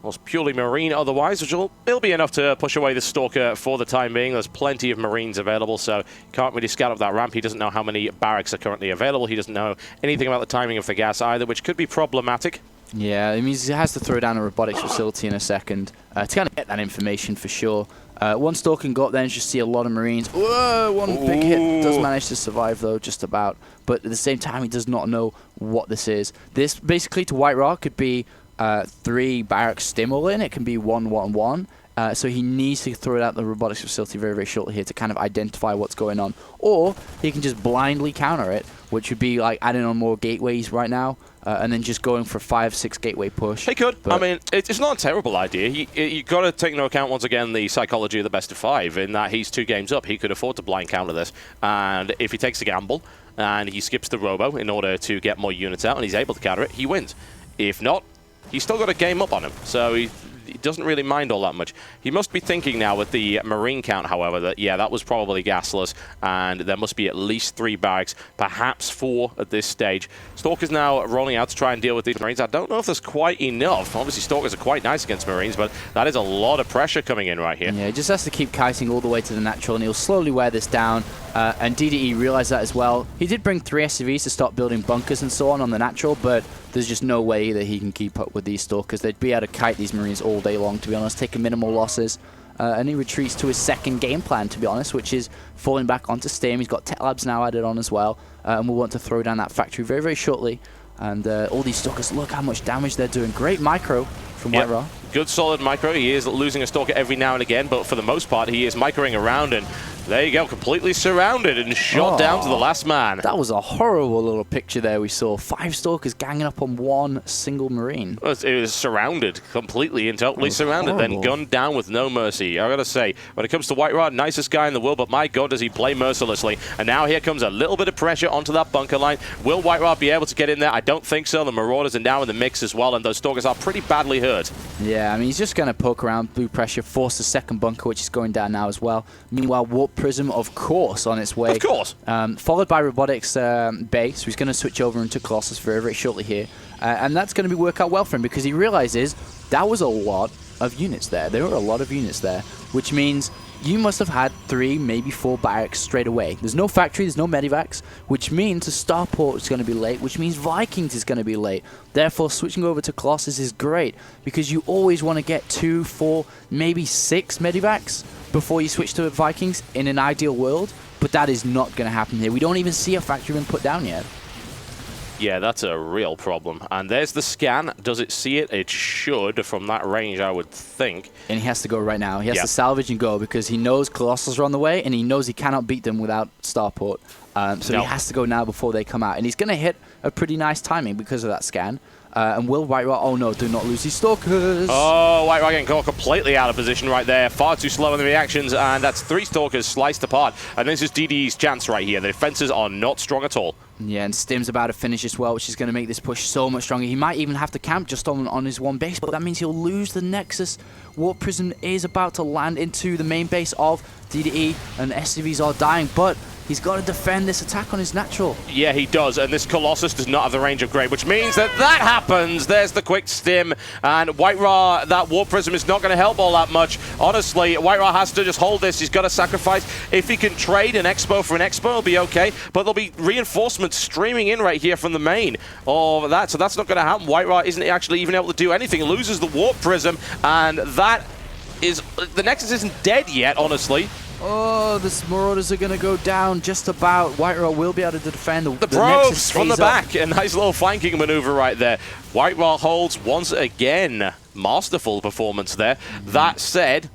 Well, it's purely Marine otherwise, which it'll be enough to push away the Stalker for the time being. There's plenty of Marines available, so you can't really scout up that ramp. He doesn't know how many barracks are currently available. He doesn't know anything about the timing of the gas either, which could be problematic. Yeah, it means he has to throw down a robotics facility in a second to kind of get that information for sure. One Stalker can go up there and just see a lot of Marines. Whoa, one big hit. Does manage to survive, though, just about. But at the same time, he does not know what this is. This, basically, to White Raw, could be 3 barracks stim all in. It can be 1-1-1. So he needs to throw it out the robotics facility very, very shortly here to kind of identify what's going on. Or he can just blindly counter it, which would be like adding on more gateways right now, and then just going for 5-6 gateway push. He could. I mean, it's not a terrible idea. You've got to take into account, once again, the psychology of the best of 5, in that he's 2 games up. He could afford to blind counter this. And if he takes a gamble and he skips the robo in order to get more units out and he's able to counter it, he wins. If not, he's still got a game up on him. So he doesn't really mind all that much. He must be thinking now with the Marine count, however, that, yeah, that was probably gasless, and there must be at least 3 barracks, perhaps 4 at this stage. Stalker's now rolling out to try and deal with these Marines. I don't know if there's quite enough. Obviously, Stalkers are quite nice against Marines, but that is a lot of pressure coming in right here. Yeah, he just has to keep kiting all the way to the natural, and he'll slowly wear this down. And DDE realized that as well. He did bring 3 SCVs to start building bunkers and so on the natural, but there's just no way that he can keep up with these Stalkers. They'd be able to kite these Marines all day long, to be honest, taking minimal losses. And he retreats to his second game plan, to be honest, which is falling back onto Stim. He's got Tech Labs now added on as well, and we'll want to throw down that factory very, very shortly. And all these Stalkers, look how much damage they're doing. Great micro from White Ra. Good solid micro. He is losing a Stalker every now and again, but for the most part, he is microing around, and there you go, completely surrounded and shot down to the last man. That was a horrible little picture there we saw. 5 Stalkers ganging up on 1 single Marine. It was surrounded, completely and totally surrounded, horrible. then gunned down with no mercy. I gotta say, when it comes to White Ra, nicest guy in the world, but my god, does he play mercilessly. And now here comes a little bit of pressure onto that bunker line. Will White Ra be able to get in there? I don't think so. The Marauders are now in the mix as well, and those Stalkers are pretty badly hurt. Yeah, I mean, he's just going to poke around, blue pressure, force the second bunker, which is going down now as well. Meanwhile, Warp Prism, of course, on its way. Of course. Followed by Robotics Bay, so he's going to switch over into Colossus very, very shortly here. And that's going to work out well for him because he realizes that was a lot of units there. There were a lot of units there, which means you must have had 3, maybe 4 barracks straight away. There's no factory, there's no medivacs, which means the Starport is going to be late, which means Vikings is going to be late. Therefore, switching over to Colossus is great because you always want to get 2, 4, maybe 6 medivacs before you switch to Vikings in an ideal world, but that is not going to happen here. We don't even see a factory being put down yet. Yeah, that's a real problem. And there's the scan. Does it see it? It should from that range, I would think. And he has to go right now. He has to salvage and go because he knows Colossus are on the way and he knows he cannot beat them without Starport. So he has to go now before they come out. And he's going to hit a pretty nice timing because of that scan. And will White Ra... Oh, no, do not lose these Stalkers. Oh, White Ra getting caught completely out of position right there. Far too slow in the reactions, and that's 3 Stalkers sliced apart. And this is DDE's chance right here. The defenses are not strong at all. Yeah, and Stim's about to finish as well, which is going to make this push so much stronger. He might even have to camp just on his 1 base, but that means he'll lose the Nexus. Warp Prism is about to land into the main base of DDE, and SCVs are dying, but he's got to defend this attack on his natural. Yeah, he does, and this Colossus does not have the range upgrade, which means that happens. There's the quick stim, and White Ra, that Warp Prism is not going to help all that much. Honestly, White Ra has to just hold this. He's got to sacrifice. If he can trade an Expo for an Expo, it'll be okay, but there'll be reinforcements streaming in right here from the main of that, so that's not going to happen. White Ra isn't actually even able to do anything. He loses the Warp Prism, and that is... The Nexus isn't dead yet, honestly. Oh, the Marauders are going to go down just about. White Ra will be able to defend. The probes from the back. A nice little flanking maneuver right there. White Ra holds once again. Masterful performance there. That said,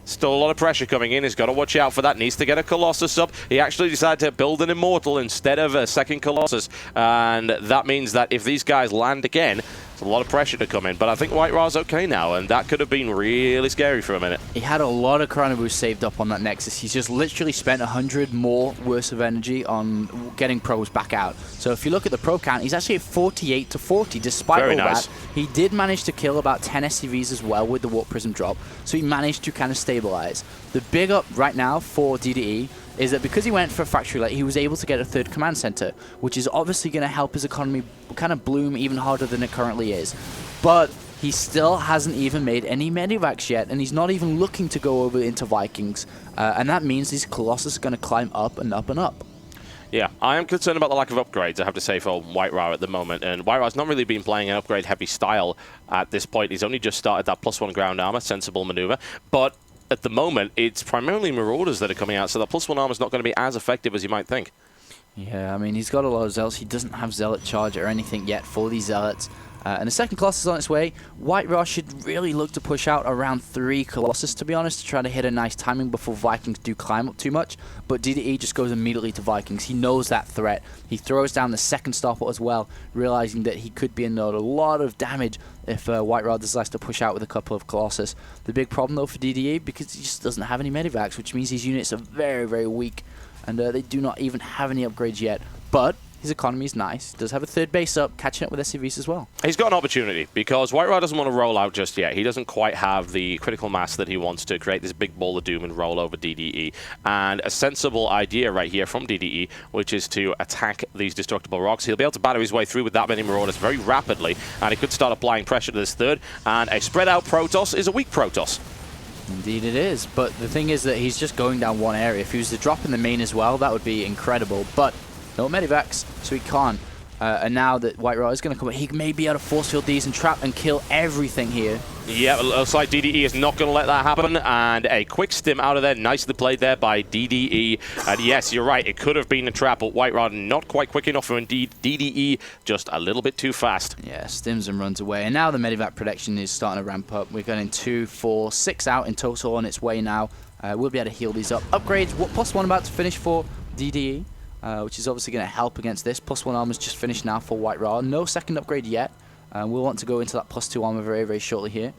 still a lot of pressure coming in. He's got to watch out for that. Needs to get a Colossus up. He actually decided to build an Immortal instead of a second Colossus. And that means that if these guys land again, it's a lot of pressure to come in. But I think White Ra's okay now, and that could have been really scary for a minute. He had a lot of Chrono Boost saved up on that Nexus. He's just literally spent 100 more worth of energy on getting probes back out. So if you look at the probe count, he's actually at 48 to 40 despite all that. He did manage to kill about 10 SCVs as well with the Warp Prism drop, so he managed to kind of stabilize. The big up right now for DDE is that because he went for a factory light, he was able to get a 3rd command center, which is obviously going to help his economy kind of bloom even harder than it currently is. But he still hasn't even made any medivacs yet, and he's not even looking to go over into Vikings. And that means these Colossus are going to climb up and up and up. Yeah, I am concerned about the lack of upgrades, I have to say, for White Ra at the moment. And White Ra's not really been playing an upgrade-heavy style at this point. He's only just started that +1 ground armor, sensible maneuver. But at the moment, it's primarily Marauders that are coming out, so the +1 armor is not going to be as effective as you might think. Yeah, I mean, he's got a lot of Zealots. He doesn't have Zealot charge or anything yet for these Zealots. And the second Colossus is on its way. White Ra should really look to push out around 3 Colossus, to be honest, to try to hit a nice timing before Vikings do climb up too much. But DDE just goes immediately to Vikings. He knows that threat. He throws down the second Starport as well, realizing that he could be in a lot of damage if White Ra decides to push out with a couple of Colossus. The big problem, though, for DDE, because he just doesn't have any medivacs, which means these units are very, very weak, and they do not even have any upgrades yet. But his economy is nice. He does have a 3rd base up, catching up with SCVs as well. He's got an opportunity because White Ra doesn't want to roll out just yet. He doesn't quite have the critical mass that he wants to create this big ball of doom and roll over DDE. And a sensible idea right here from DDE, which is to attack these destructible rocks. He'll be able to batter his way through with that many Marauders very rapidly, and he could start applying pressure to this 3rd. And a spread out Protoss is a weak Protoss. Indeed it is, but the thing is that he's just going down one area. If he was to drop in the main as well, that would be incredible, but no medivacs, so he can't. And now that White Raw is going to come, he may be able to force field these and trap and kill everything here. Yeah, it looks like DDE is not going to let that happen, and a quick stim out of there. Nicely played there by DDE. And yes, you're right, it could have been a trap, but White Raw not quite quick enough for indeed DDE, just a little bit too fast. Yeah, stims and runs away. And now the medivac production is starting to ramp up. We're getting 2, 4, 6 out in total on its way now. We'll be able to heal these up. Upgrades, +1 about to finish for DDE. Which is obviously going to help against this. +1 armor's just finished now for White Raw. No second upgrade yet. We'll want to go into that +2 armor very, very shortly here.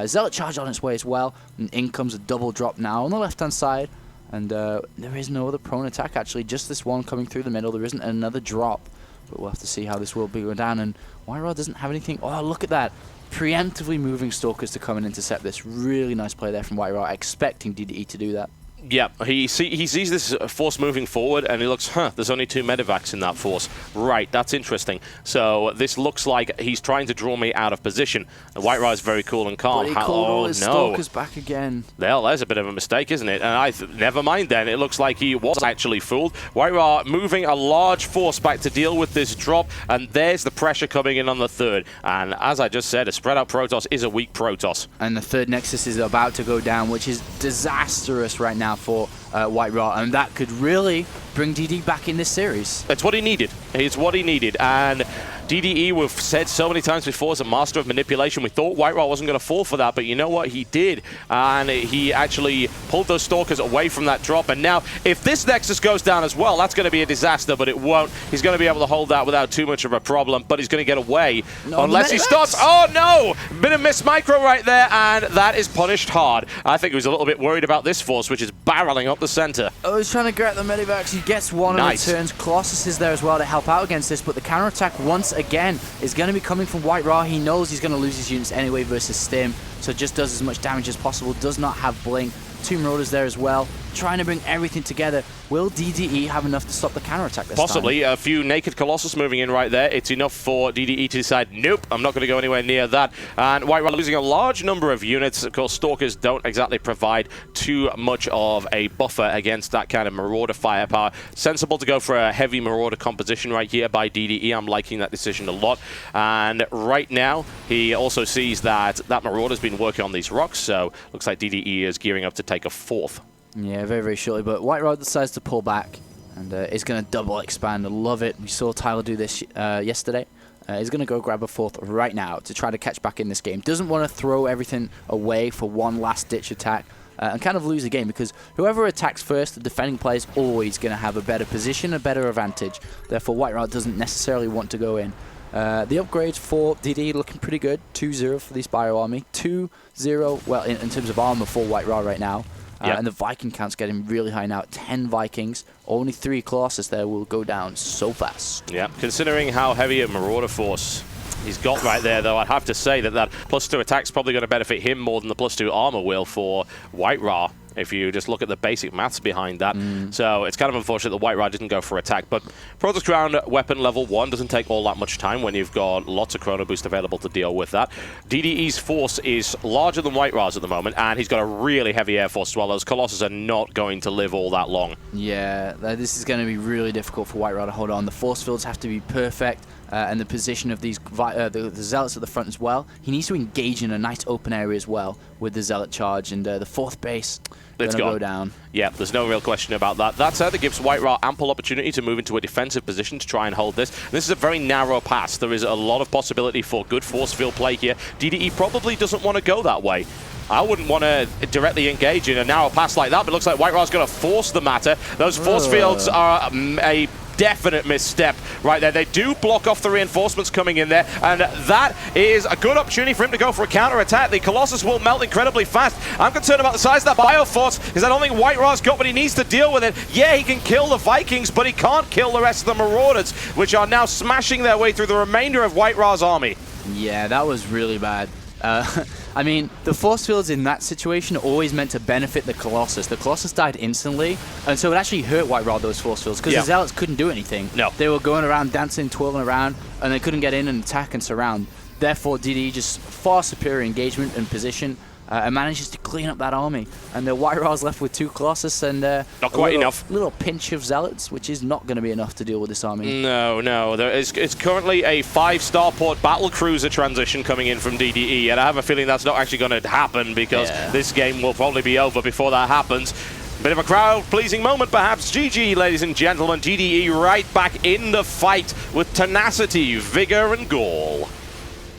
Zealot charge on its way as well. And in comes a double drop now on the left-hand side. And there is no other prone attack, actually. Just this one coming through the middle. There isn't another drop. But we'll have to see how this will be going down. And White Raw doesn't have anything. Oh, look at that. Preemptively moving Stalkers to come and intercept this. Really nice play there from White Raw, expecting DDE to do that. Yeah, he sees this force moving forward, and he looks, there's only 2 medivacs in that force. Right, that's interesting. So this looks like he's trying to draw me out of position. And White Raw is very cool and calm. But he called all his Stalkers back again. Well, there's a bit of a mistake, isn't it? And never mind then. It looks like he was actually fooled. White Raw moving a large force back to deal with this drop, and there's the pressure coming in on the third. And as I just said, a spread out Protoss is a weak Protoss. And the third Nexus is about to go down, which is disastrous right now for White Raw, and that could really bring DD back in this series. It's what he needed. It's what he needed. And DDE, we've said so many times before, is a master of manipulation. We thought White Raw wasn't going to fall for that, but you know what? He did. And he actually pulled those Stalkers away from that drop. And now, if this Nexus goes down as well, that's going to be a disaster, but it won't. He's going to be able to hold that without too much of a problem, but he's going to get away unless he stops. Oh, no! Bit of miss micro right there, and that is punished hard. I think he was a little bit worried about this force, which is barreling up the center. Oh, he's trying to grab the medivacs. He gets one Nice. and returns. Colossus is there as well to help out against this, but the counterattack once again is going to be coming from White Raw. He knows he's going to lose his units anyway versus Stim, so just does as much damage as possible. Does not have Blink. 2 Marauders there as well, trying to bring everything together. Will DDE have enough to stop the counterattack this Possibly. time? A few naked Colossus moving in right there. It's enough for DDE to decide, nope, I'm not going to go anywhere near that. And White Raw losing a large number of units. Of course, Stalkers don't exactly provide too much of a buffer against that kind of Marauder firepower. Sensible to go for a heavy Marauder composition right here by DDE. I'm liking that decision a lot. And right now, he also sees that that Marauder's been working on these rocks, so looks like DDE is gearing up to take a 4th. Yeah, very, very shortly, but White Raw decides to pull back and is going to double expand. I love it. We saw Tyler do this yesterday. He's going to go grab a 4th right now to try to catch back in this game. Doesn't want to throw everything away for one last-ditch attack and kind of lose the game, because whoever attacks first, the defending player, is always going to have a better position, a better advantage. Therefore, White Raw doesn't necessarily want to go in. The upgrades for DD looking pretty good. 2-0 for the Spyro army. 2-0, well, in terms of armor for White Raw right now. Yep. And the Viking count's getting really high now. 10 Vikings. Only 3 Colossus there will go down so fast. Yeah, considering how heavy a Marauder force he's got right there, though, I'd have to say that that +2 attack's probably going to benefit him more than the +2 armor will for White Raw, if you just look at the basic maths behind that. So it's kind of unfortunate that White Raw didn't go for attack, but Protoss Crown weapon level 1 doesn't take all that much time when you've got lots of Chrono Boost available to deal with that. DDE's force is larger than White Raw's at the moment, and he's got a really heavy air force as well. Those Colossus are not going to live all that long. Yeah, this is going to be really difficult for White Raw to hold on. The force fields have to be perfect, and the position of these the Zealots at the front as well. He needs to engage in a nice open area as well with the Zealot charge, and the 4th base It's gonna go down. Yeah, there's no real question about that. That said, that gives White Raw ample opportunity to move into a defensive position to try and hold this. And this is a very narrow pass. There is a lot of possibility for good force field play here. DDE probably doesn't want to go that way. I wouldn't want to directly engage in a narrow pass like that, but it looks like White Raw's going to force the matter. Those force fields are a definite misstep right there. They do block off the reinforcements coming in there, and that is a good opportunity for him to go for a counter-attack. The Colossus will melt incredibly fast. I'm concerned about the size of that Bioforce, because I don't think White Raw's got what he needs to deal with it. Yeah, he can kill the Vikings, but he can't kill the rest of the Marauders, which are now smashing their way through the remainder of White Raw's army. Yeah, that was really bad. I mean, the force fields in that situation are always meant to benefit the Colossus. The Colossus died instantly, and so it actually hurt White Raw, those force fields, because the Zealots couldn't do anything. No. They were going around, dancing, twirling around, and they couldn't get in and attack and surround. Therefore, DD just far superior engagement and position. and manages to clean up that army. And the White Ra's left with 2 Colossus and not quite enough. Little pinch of Zealots, which is not going to be enough to deal with this army. No. It's currently a 5-star port battle cruiser transition coming in from DDE, and I have a feeling that's not actually going to happen because this game will probably be over before that happens. Bit of a crowd-pleasing moment, perhaps. GG, ladies and gentlemen. DDE right back in the fight with tenacity, vigor, and gall.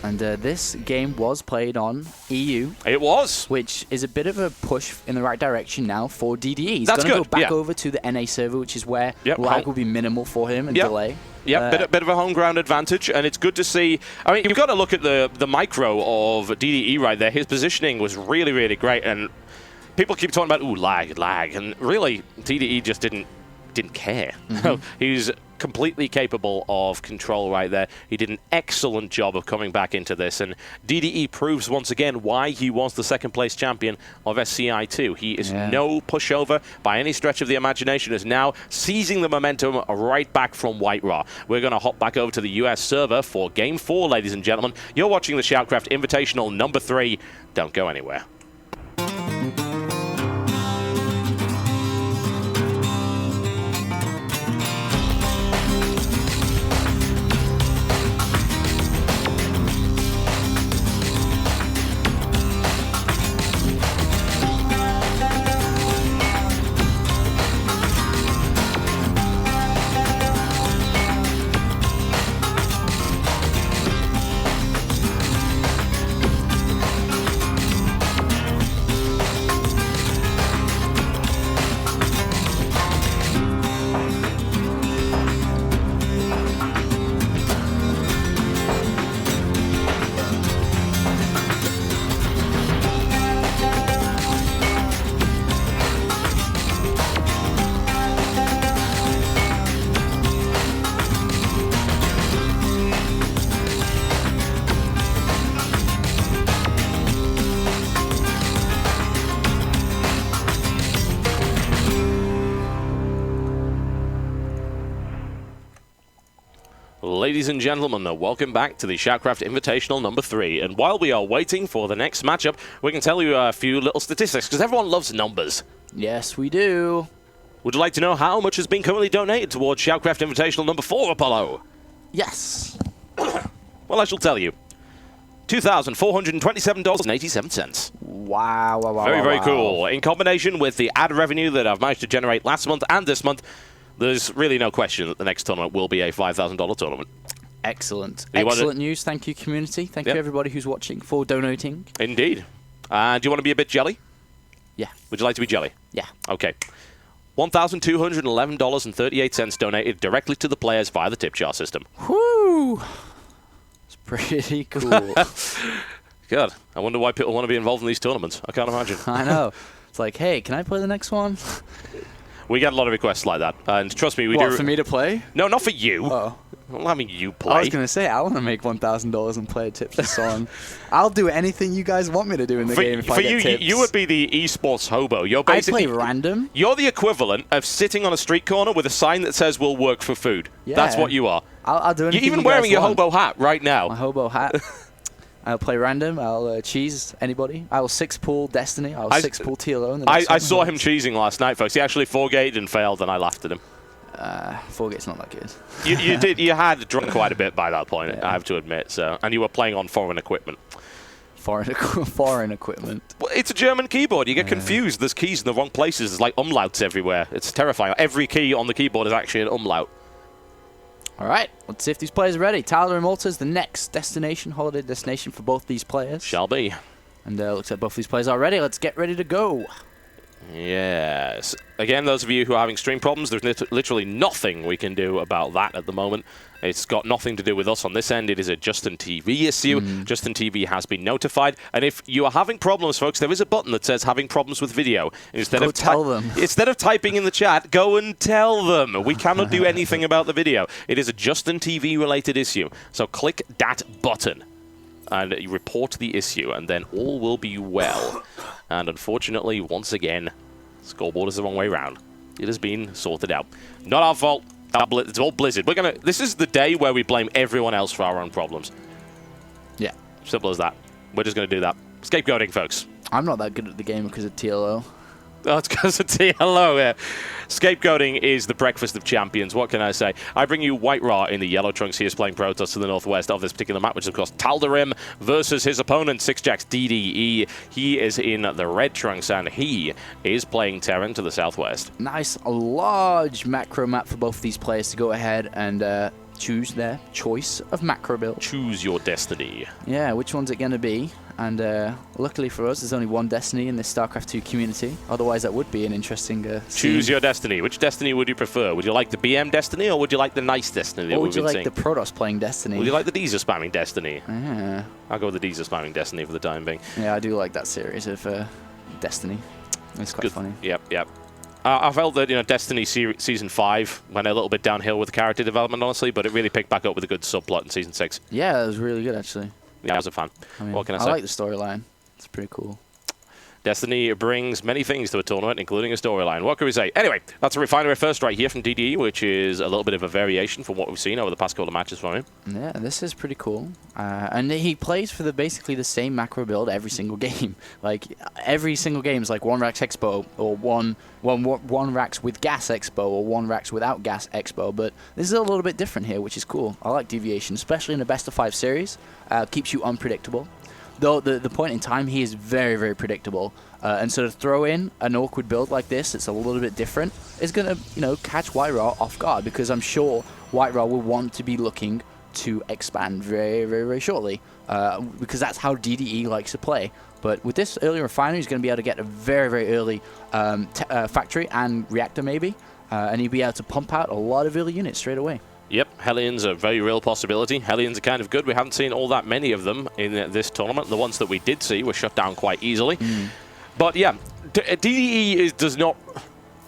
And this game was played on EU. It was. Which is a bit of a push in the right direction now for DDE. He's That's going to good. go back over to the NA server, which is where lag will be minimal for him and delay. Yeah, bit of a home ground advantage, and it's good to see. I mean, you've got to look at the micro of DDE right there. His positioning was really, really great, and people keep talking about, ooh, lag, and really, DDE just didn't care. He's completely capable of control right there. He did an excellent job of coming back into this, and DDE proves once again why he was the second-place champion of SCi2. He is no pushover by any stretch of the imagination, is now seizing the momentum right back from White Ra. We're going to hop back over to the US server for Game 4, ladies and gentlemen. You're watching the StarCraft Invitational number 3. Don't go anywhere. Ladies and gentlemen, welcome back to the StarCraft Invitational number 3. And while we are waiting for the next matchup, we can tell you a few little statistics, because everyone loves numbers. Yes, we do. Would you like to know how much has been currently donated towards StarCraft Invitational number 4, Apollo? Yes. Well, I shall tell you. $2,427.87. Wow. Very cool. In combination with the ad revenue that I've managed to generate last month and this month, there's really no question that the next tournament will be a $5,000 tournament. Excellent. Excellent news. Thank you, community. Thank you, everybody who's watching, for donating. Indeed. Do you want to be a bit jelly? Yeah. Would you like to be jelly? Yeah. Okay. $1,211.38 donated directly to the players via the tip jar system. Whoo! It's pretty cool. God, I wonder why people want to be involved in these tournaments. I can't imagine. I know. It's like, hey, can I play the next one? We get a lot of requests like that, and trust me, we do. What, for me to play? No, not for you. Oh. Well, I mean, you play. I was going to say, I want to make $1,000 and play a tips song. I'll do anything you guys want me to do in the game if I get tips. You would be the esports hobo. You're basically, I play random. You're the equivalent of sitting on a street corner with a sign that says, we'll work for food. Yeah. That's what you are. I'll do anything You're even wearing your hobo hat right now. My hobo hat. I'll play random. I'll cheese anybody. I will 6-pool Destiny. I'll 6-pool T alone. I saw him cheesing last night, folks. He actually 4-gated and failed, and I laughed at him. 4-gate's not that good. You did. You had drunk quite a bit by that point, I have to admit. So, and you were playing on foreign equipment. Foreign equipment. Well, it's a German keyboard. You get confused. There's keys in the wrong places. There's like umlauts everywhere. It's terrifying. Every key on the keyboard is actually an umlaut. All right, let's see if these players are ready. Tyler and Malta is the next destination, holiday destination for both these players. Shall be. And looks like both these players are ready. Let's get ready to go. Yes. Again, those of you who are having stream problems, there's literally nothing we can do about that at the moment. It's got nothing to do with us on this end. It is a Justin TV issue. Justin TV has been notified. And if you are having problems, folks, there is a button that says having problems with video. Instead of tell them. Instead of typing in the chat, go and tell them. We cannot do anything about the video. It is a Justin TV related issue. So click that button and you report the issue, and then all will be well. And unfortunately, once again, scoreboard is the wrong way around. It has been sorted out. Not our fault. It's all Blizzard. This is the day where we blame everyone else for our own problems. Yeah. Simple as that. We're just going to do that. Scapegoating, folks. I'm not that good at the game because of TLO. Oh, it's because of TLO, yeah. Scapegoating is the breakfast of champions. What can I say? I bring you White Raw in the yellow trunks. He is playing Protoss to the northwest of this particular map, which is, of course, Tal'Darim versus his opponent, 6jax DDE. He is in the red trunks, and he is playing Terran to the southwest. Nice, a large macro map for both of these players to go ahead and choose their choice of macro build. Choose your destiny. Yeah, which one's it going to be? And luckily for us, there's only one Destiny in this StarCraft 2 community. Otherwise, that would be an interesting Choose your Destiny. Which Destiny would you prefer? Would you like the BM Destiny, or would you like the nice Destiny? Or would you like the Protoss playing Destiny? Would you like the Deezer spamming Destiny? Yeah. I'll go with the Deezer spamming Destiny for the time being. Yeah, I do like that series of Destiny. It's quite funny. Yep. I felt that Destiny Season 5 went a little bit downhill with the character development, honestly, but it really picked back up with a good subplot in Season 6. Yeah, that was really good, actually. Yeah, I was a fan. I mean, what can I say? I like the storyline. It's pretty cool. Destiny brings many things to a tournament, including a storyline. What can we say? Anyway, that's a Refinery first right here from DDE, which is a little bit of a variation from what we've seen over the past couple of matches from him. Yeah, this is pretty cool. And he plays for basically the same macro build every single game. Like, every single game is like 1 Rax Expo, or one Rax with gas Expo, or 1 Rax without gas Expo. But this is a little bit different here, which is cool. I like deviation, especially in a best of 5 series. Keeps you unpredictable. Though the point in time, he is very, very predictable. And so to throw in an awkward build like this, it's a little bit different, is going to, catch White Raw off guard, because I'm sure White Raw will want to be looking to expand very, very, very shortly, because that's how DDE likes to play. But with this early Refinery, he's going to be able to get a very, very early factory and reactor maybe, and he'll be able to pump out a lot of early units straight away. Yep, Hellions are a very real possibility. Hellions are kind of good. We haven't seen all that many of them in this tournament. The ones that we did see were shut down quite easily. But yeah, DDE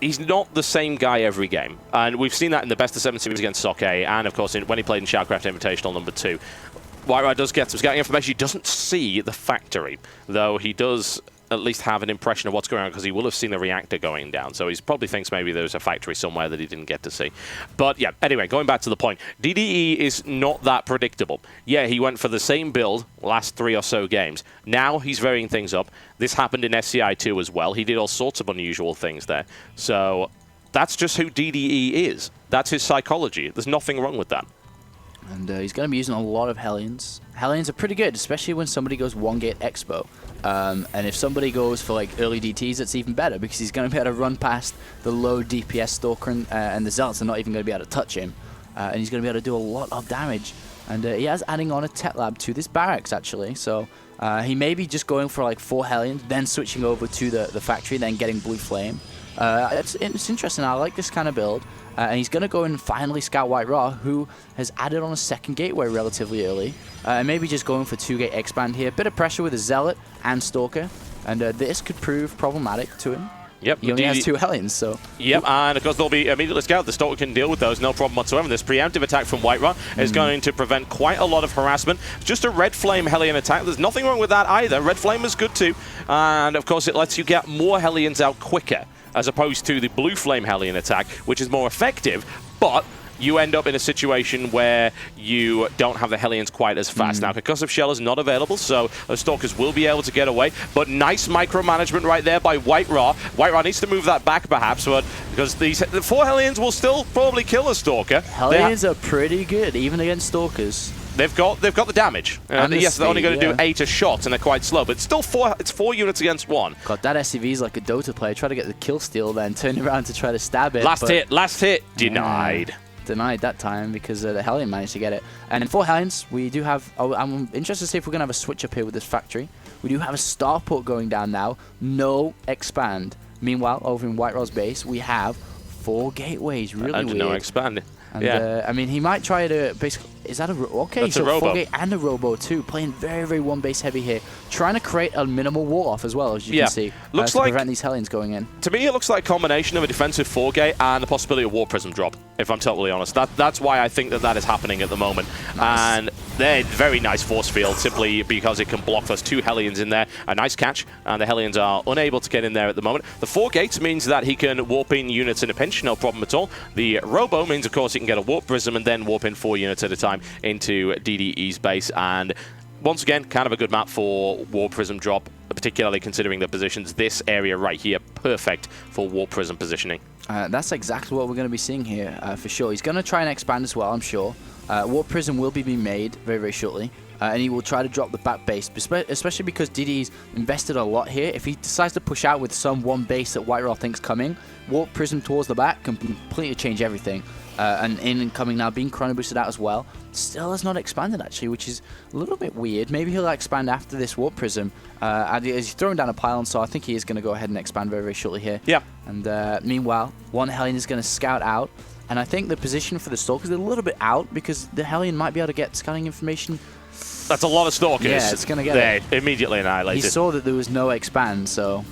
he's not the same guy every game. And we've seen that in the best of 7 series against Soke, and of course when he played in StarCraft Invitational number 2. White Raw does get some scouting information. He doesn't see the factory, though he does at least have an impression of what's going on, because he will have seen the reactor going down. So he probably thinks maybe there's a factory somewhere that he didn't get to see. But yeah, anyway, going back to the point, DDE is not that predictable. Yeah, he went for the same build last 3 or so games. Now he's varying things up. This happened in SCi2 as well. He did all sorts of unusual things there. So that's just who DDE is. That's his psychology. There's nothing wrong with that. And he's going to be using a lot of Hellions. Hellions are pretty good, especially when somebody goes 1 gate Expo. And if somebody goes for like early DTs, it's even better, because he's going to be able to run past the low DPS Stalker, and the Zealots are not even going to be able to touch him. And he's going to be able to do a lot of damage. And he has adding on a Tech Lab to this barracks, actually. So he may be just going for like 4 Hellions, then switching over to the factory, then getting Blue Flame. It's interesting. I like this kind of build. And he's going to go and finally scout White Raw, who has added on a second gateway relatively early. And maybe just going for 2-gate expand here. Bit of pressure with a Zealot and Stalker. And this could prove problematic to him. Yep. He only has 2 Hellions, so... Yep, and of course they'll be immediately scouted. The Stalker can deal with those, no problem whatsoever. This preemptive attack from White Raw is going to prevent quite a lot of harassment. Just a Red Flame Hellion attack. There's nothing wrong with that either. Red Flame is good too. And of course it lets you get more Hellions out quicker, as opposed to the Blue Flame Hellion attack, which is more effective, but you end up in a situation where you don't have the Hellions quite as fast. Now, Concussive Shell is not available, so the Stalkers will be able to get away, but nice micromanagement right there by White Raw. White Raw needs to move that back, perhaps, but because the 4 Hellions will still probably kill a Stalker. Hellions are pretty good, even against Stalkers. They've got the damage. Yes, they're only going to do 8 a shot, and they're quite slow, but it's still 4. It's 4 units against 1. God, that SCV is like a Dota player. Try to get the kill steal, then turn around to try to stab it. Last hit, denied. Denied that time because the Hellion managed to get it. And in 4 Hellions, we do have... I'm interested to see if we're going to have a switch up here with this factory. We do have a starport going down now. No expand. Meanwhile, over in White Raw's base, we have 4 gateways. Really weird. No expand. And, yeah. I mean, he might try to basically... Is that a... Okay, that's so a robo. 4-gate and a robo too. Playing very, very 1-base heavy here. Trying to create a minimal wall-off as well, as you can see. Looks to like prevent these Hellions going in. To me, it looks like a combination of a defensive 4-gate and the possibility of Warp Prism drop, if I'm totally honest. That's why I think that is happening at the moment. Nice. And they're very nice force field, simply because it can block those 2 Hellions in there. A nice catch, and the Hellions are unable to get in there at the moment. The 4 gates means that he can warp in units in a pinch, no problem at all. The Robo means, of course, he can get a Warp Prism and then warp in 4 units at a time into DDE's base. And once again, kind of a good map for Warp Prism drop. particularly considering the positions. This area right here, perfect for Warp Prism positioning. That's exactly what we're going to be seeing here, for sure. He's going to try and expand as well, I'm sure. Warp Prism will be being made very, very shortly. And he will try to drop the back base, especially because DD's invested a lot here. If he decides to push out with some one base that White Raw thinks coming, Warp Prism towards the back can completely change everything. And incoming now, being chrono boosted out as well, still has not expanded actually, which is a little bit weird. Maybe he'll expand after this Warp Prism. As he's throwing down a pylon, so I think he is going to go ahead and expand very, very shortly here. Yeah. And meanwhile, one Hellion is going to scout out. And I think the position for the Stalkers is a little bit out because the Hellion might be able to get scouting information. That's a lot of Stalkers. Yeah, it's going to get it. Immediately annihilated. He saw that there was no expand, so...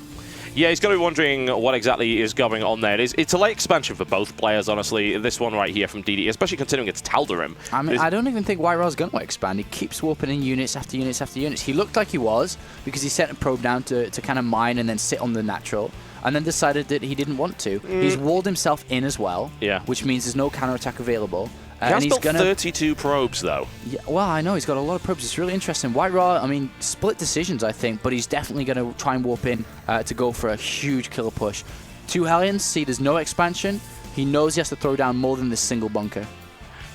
Yeah, he's going to be wondering what exactly is going on there. It's a late expansion for both players, honestly. This one right here from DD, especially considering it's Tal'Darim. I mean, I don't even think White Raw's going to expand. He keeps warping in units after units after units. He looked like he was, because he sent a probe down to kind of mine and then sit on the natural, and then decided that he didn't want to. He's walled himself in as well, which means there's no counterattack available. He has built 32 probes, though. Yeah, well, I know. He's got a lot of probes. It's really interesting. White Raw, I mean, split decisions, I think, but he's definitely going to try and warp in to go for a huge killer push. 2 Hellions, see there's no expansion. He knows he has to throw down more than this single bunker.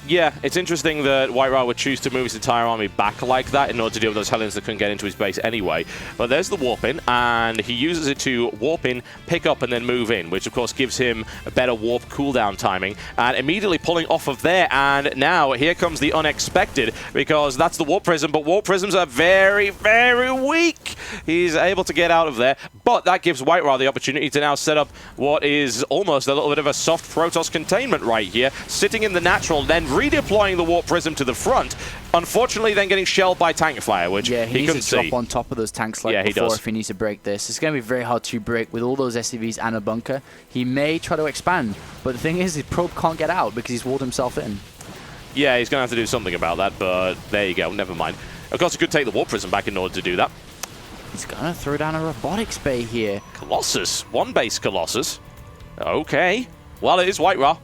Yeah, it's interesting that White Ra would choose to move his entire army back like that in order to deal with those Hellions that couldn't get into his base anyway. But there's the warp in, and he uses it to warp in, pick up, and then move in, which of course gives him a better warp cooldown timing. And immediately pulling off of there, and now here comes the unexpected, because that's the Warp Prism, but Warp Prisms are very, very weak. He's able to get out of there, but that gives White Ra the opportunity to now set up what is almost a little bit of a soft Protoss containment right here, sitting in the natural, then redeploying the Warp Prism to the front. Unfortunately, then getting shelled by Tank Fire, which he needs couldn't to see. drop on top of those tanks like before if he needs to break this. It's going to be very hard to break with all those SCVs and a bunker. He may try to expand, but the thing is, his probe can't get out because he's walled himself in. Yeah, he's going to have to do something about that, but there you go, never mind. Of course, he could take the Warp Prism back in order to do that. He's going to throw down a robotics bay here. Colossus. One base Colossus. Okay. Well, it is White Ra.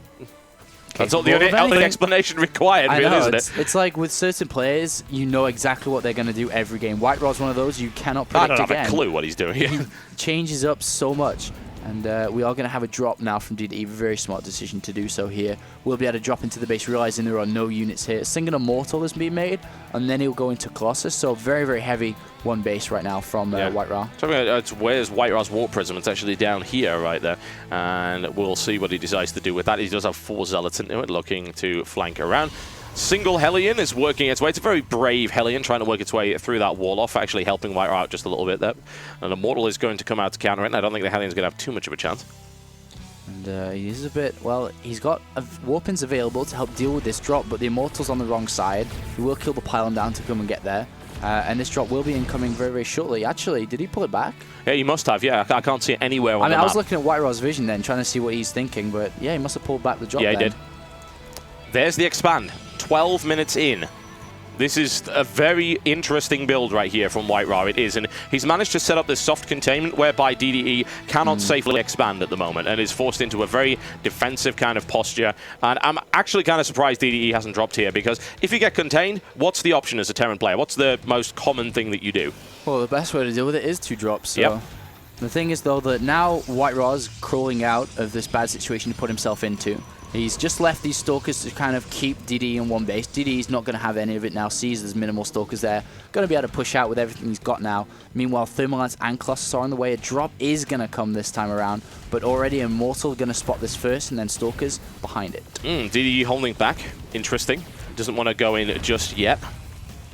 That's all the only explanation required, really, isn't it? It's like with certain players, you know exactly what they're going to do every game. White Raw's one of those you cannot predict again. I don't have a clue what he's doing. He changes up so much. And we are going to have a drop now from DDE. Very smart decision to do so here. We'll be able to drop into the base, realizing there are no units here. Single Immortal is being made, and then he'll go into Colossus. So very, very heavy one base right now from White Raw. So where's White Raw's Warp Prism? It's actually down here right there. And we'll see what he decides to do with that. He does have 4 Zealots into it, looking to flank around. Single Hellion is working its way. It's a very brave Hellion trying to work its way through that wall off, actually helping White Raw out just a little bit there. And Immortal is going to come out to counter it, and I don't think the Hellion's going to have too much of a chance. And he's a bit, well, he's got warpins available to help deal with this drop, but the Immortal's on the wrong side. He will kill the pylon down to come and get there. And this drop will be incoming very, very shortly. Actually, did he pull it back? Yeah, he must have, yeah. I can't see it anywhere on the map. I was looking at White Raw's vision then, trying to see what he's thinking, but yeah, he must have pulled back the drop. Yeah, he did. There's the expand. 12 minutes in. This is a very interesting build right here from White Raw. It is, and he's managed to set up this soft containment whereby DDE cannot safely expand at the moment and is forced into a very defensive kind of posture. And I'm actually kind of surprised DDE hasn't dropped here, because if you get contained, what's the option as a Terran player? What's the most common thing that you do? Well, the best way to deal with it is 2 drops. So. Yep. The thing is, though, that now White Raw's crawling out of this bad situation to put himself into. He's just left these Stalkers to kind of keep DD in one base. DD's not going to have any of it now. Sees there's minimal Stalkers there. Going to be able to push out with everything he's got now. Meanwhile, Thermalance and Colossus are on the way. A drop is going to come this time around, but already Immortal going to spot this first, and then Stalkers behind it. DD holding back. Interesting. Doesn't want to go in just yet.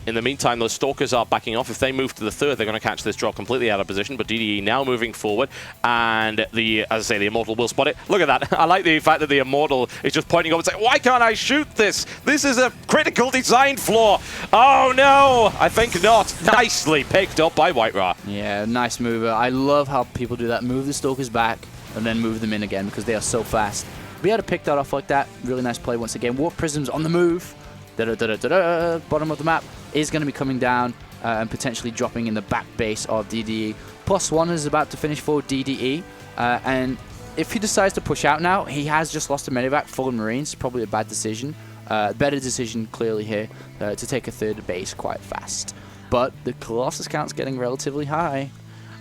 In the meantime, those Stalkers are backing off. If they move to the 3rd, they're going to catch this drop completely out of position, but DDE now moving forward, and as I say, the Immortal will spot it. Look at that. I like the fact that the Immortal is just pointing over and saying, why can't I shoot this? This is a critical design flaw. Oh, no. I think not. Nicely picked up by White Raw. Yeah, nice move. I love how people do that. Move the Stalkers back and then move them in again because they are so fast. Be able to pick that off like that. Really nice play once again. Warp Prism's on the move. Bottom of the map is going to be coming down and potentially dropping in the back base of DDE. +1 is about to finish for DDE, and if he decides to push out now, he has just lost a medevac full of Marines. Probably a bad decision. Better decision clearly here to take a 3rd base quite fast. But the Colossus count's getting relatively high.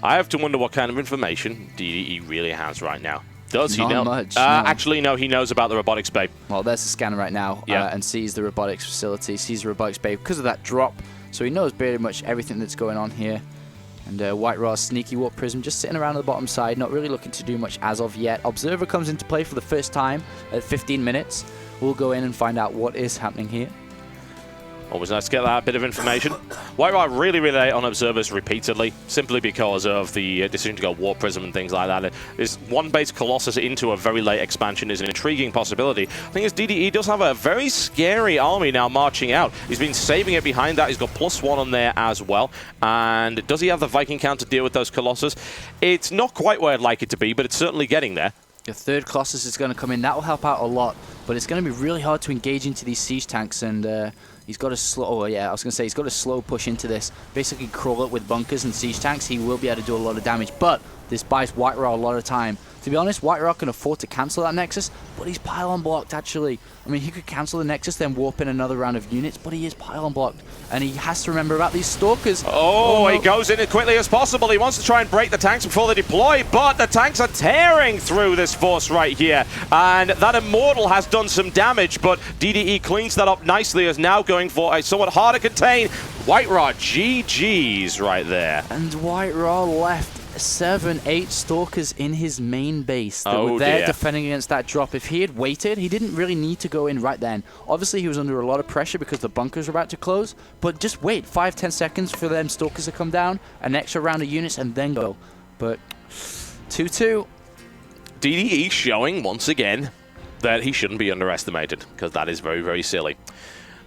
I have to wonder what kind of information DDE really has right now. Does he know? Not much, no. Actually, no, he knows about the robotics bay. Well, there's the scanner right now, and sees the robotics facility, sees the robotics bay because of that drop. So he knows pretty much everything that's going on here. And White Raw's sneaky warp prism just sitting around on the bottom side, not really looking to do much as of yet. Observer comes into play for the first time at 15 minutes. We'll go in and find out what is happening here. Always nice to get that bit of information. White Raw really rely on observers repeatedly, simply because of the decision to go Warp Prism and things like that. This one-base Colossus into a very late expansion is an intriguing possibility. The thing is, DDE does have a very scary army now marching out. He's been saving it behind that. He's got +1 on there as well. And does he have the Viking count to deal with those Colossus? It's not quite where I'd like it to be, but it's certainly getting there. Your third Colossus is going to come in. That will help out a lot, but it's going to be really hard to engage into these siege tanks, and he's got a slow, he's got a slow push into this. Basically crawl it with bunkers and siege tanks. He will be able to do a lot of damage, but this buys White Raw a lot of time. To be honest, White Raw can afford to cancel that Nexus, but he's pylon blocked actually. I mean, he could cancel the Nexus, then warp in another round of units, but he is pylon blocked, and he has to remember about these Stalkers. Oh, no. He goes in as quickly as possible. He wants to try and break the tanks before they deploy, but the tanks are tearing through this force right here, and that Immortal has done some damage, but DDE cleans that up nicely, is now going for a somewhat harder contain. White Raw, GG's right there. And White Raw left 7-8 Stalkers in his main base that were there defending against that drop. If he had waited, he didn't really need to go in right then. Obviously, he was under a lot of pressure because the bunkers were about to close, but just wait 5-10 seconds for them Stalkers to come down, an extra round of units, and then go. But 2-2. DDE showing once again that he shouldn't be underestimated, because that is very, very silly.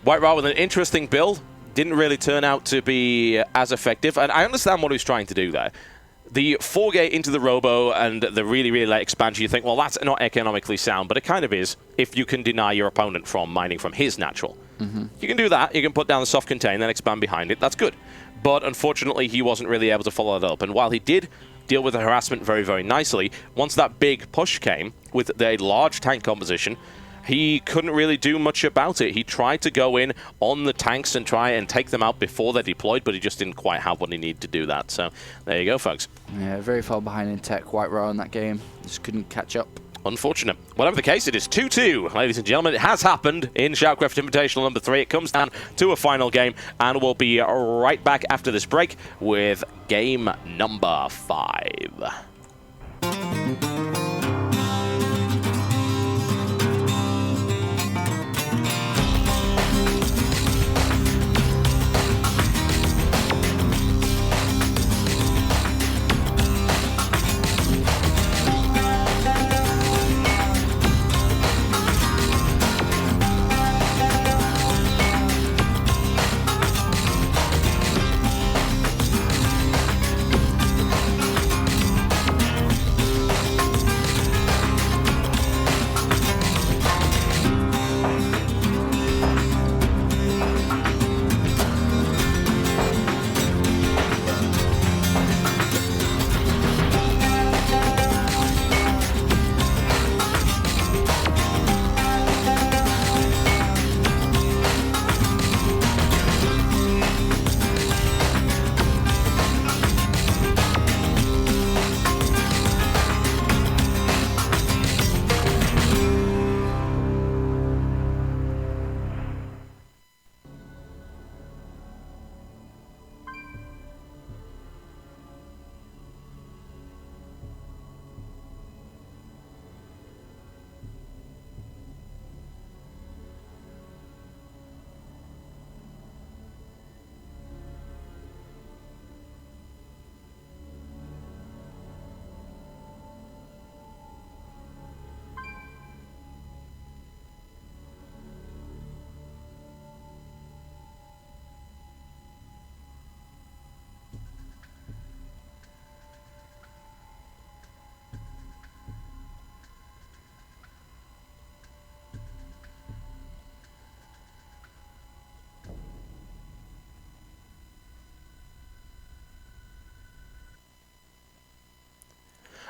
White Raw with an interesting build. Didn't really turn out to be as effective, and I understand what he was trying to do there. The 4-gate into the Robo and the really, really late expansion, you think, well, that's not economically sound, but it kind of is if you can deny your opponent from mining from his natural. You can do that. You can put down the soft contain, then expand behind it. That's good. But unfortunately, he wasn't really able to follow that up. And while he did deal with the harassment very, very nicely, once that big push came with a large tank composition, he couldn't really do much about it. He tried to go in on the tanks and try and take them out before they're deployed, but he just didn't quite have what he needed to do that. So there you go, folks. Yeah, very far behind in tech, White Raw in that game. Just couldn't catch up. Unfortunate. Whatever the case, it is 2-2, ladies and gentlemen. It has happened in StarCraft Invitational number 3. It comes down to a final game, and we'll be right back after this break with game number 5.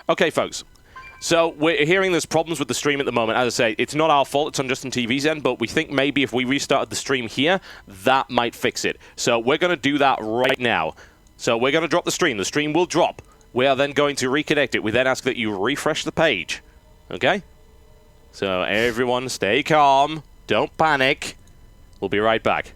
Okay, folks. So we're hearing there's problems with the stream at the moment. As I say, it's not our fault. It's on Justin TV's end, but we think maybe if we restarted the stream here, that might fix it. So we're going to do that right now. So we're going to drop the stream. The stream will drop We are then going to reconnect it. We then ask that you refresh the page. Okay? So everyone stay calm. Don't panic. We'll be right back.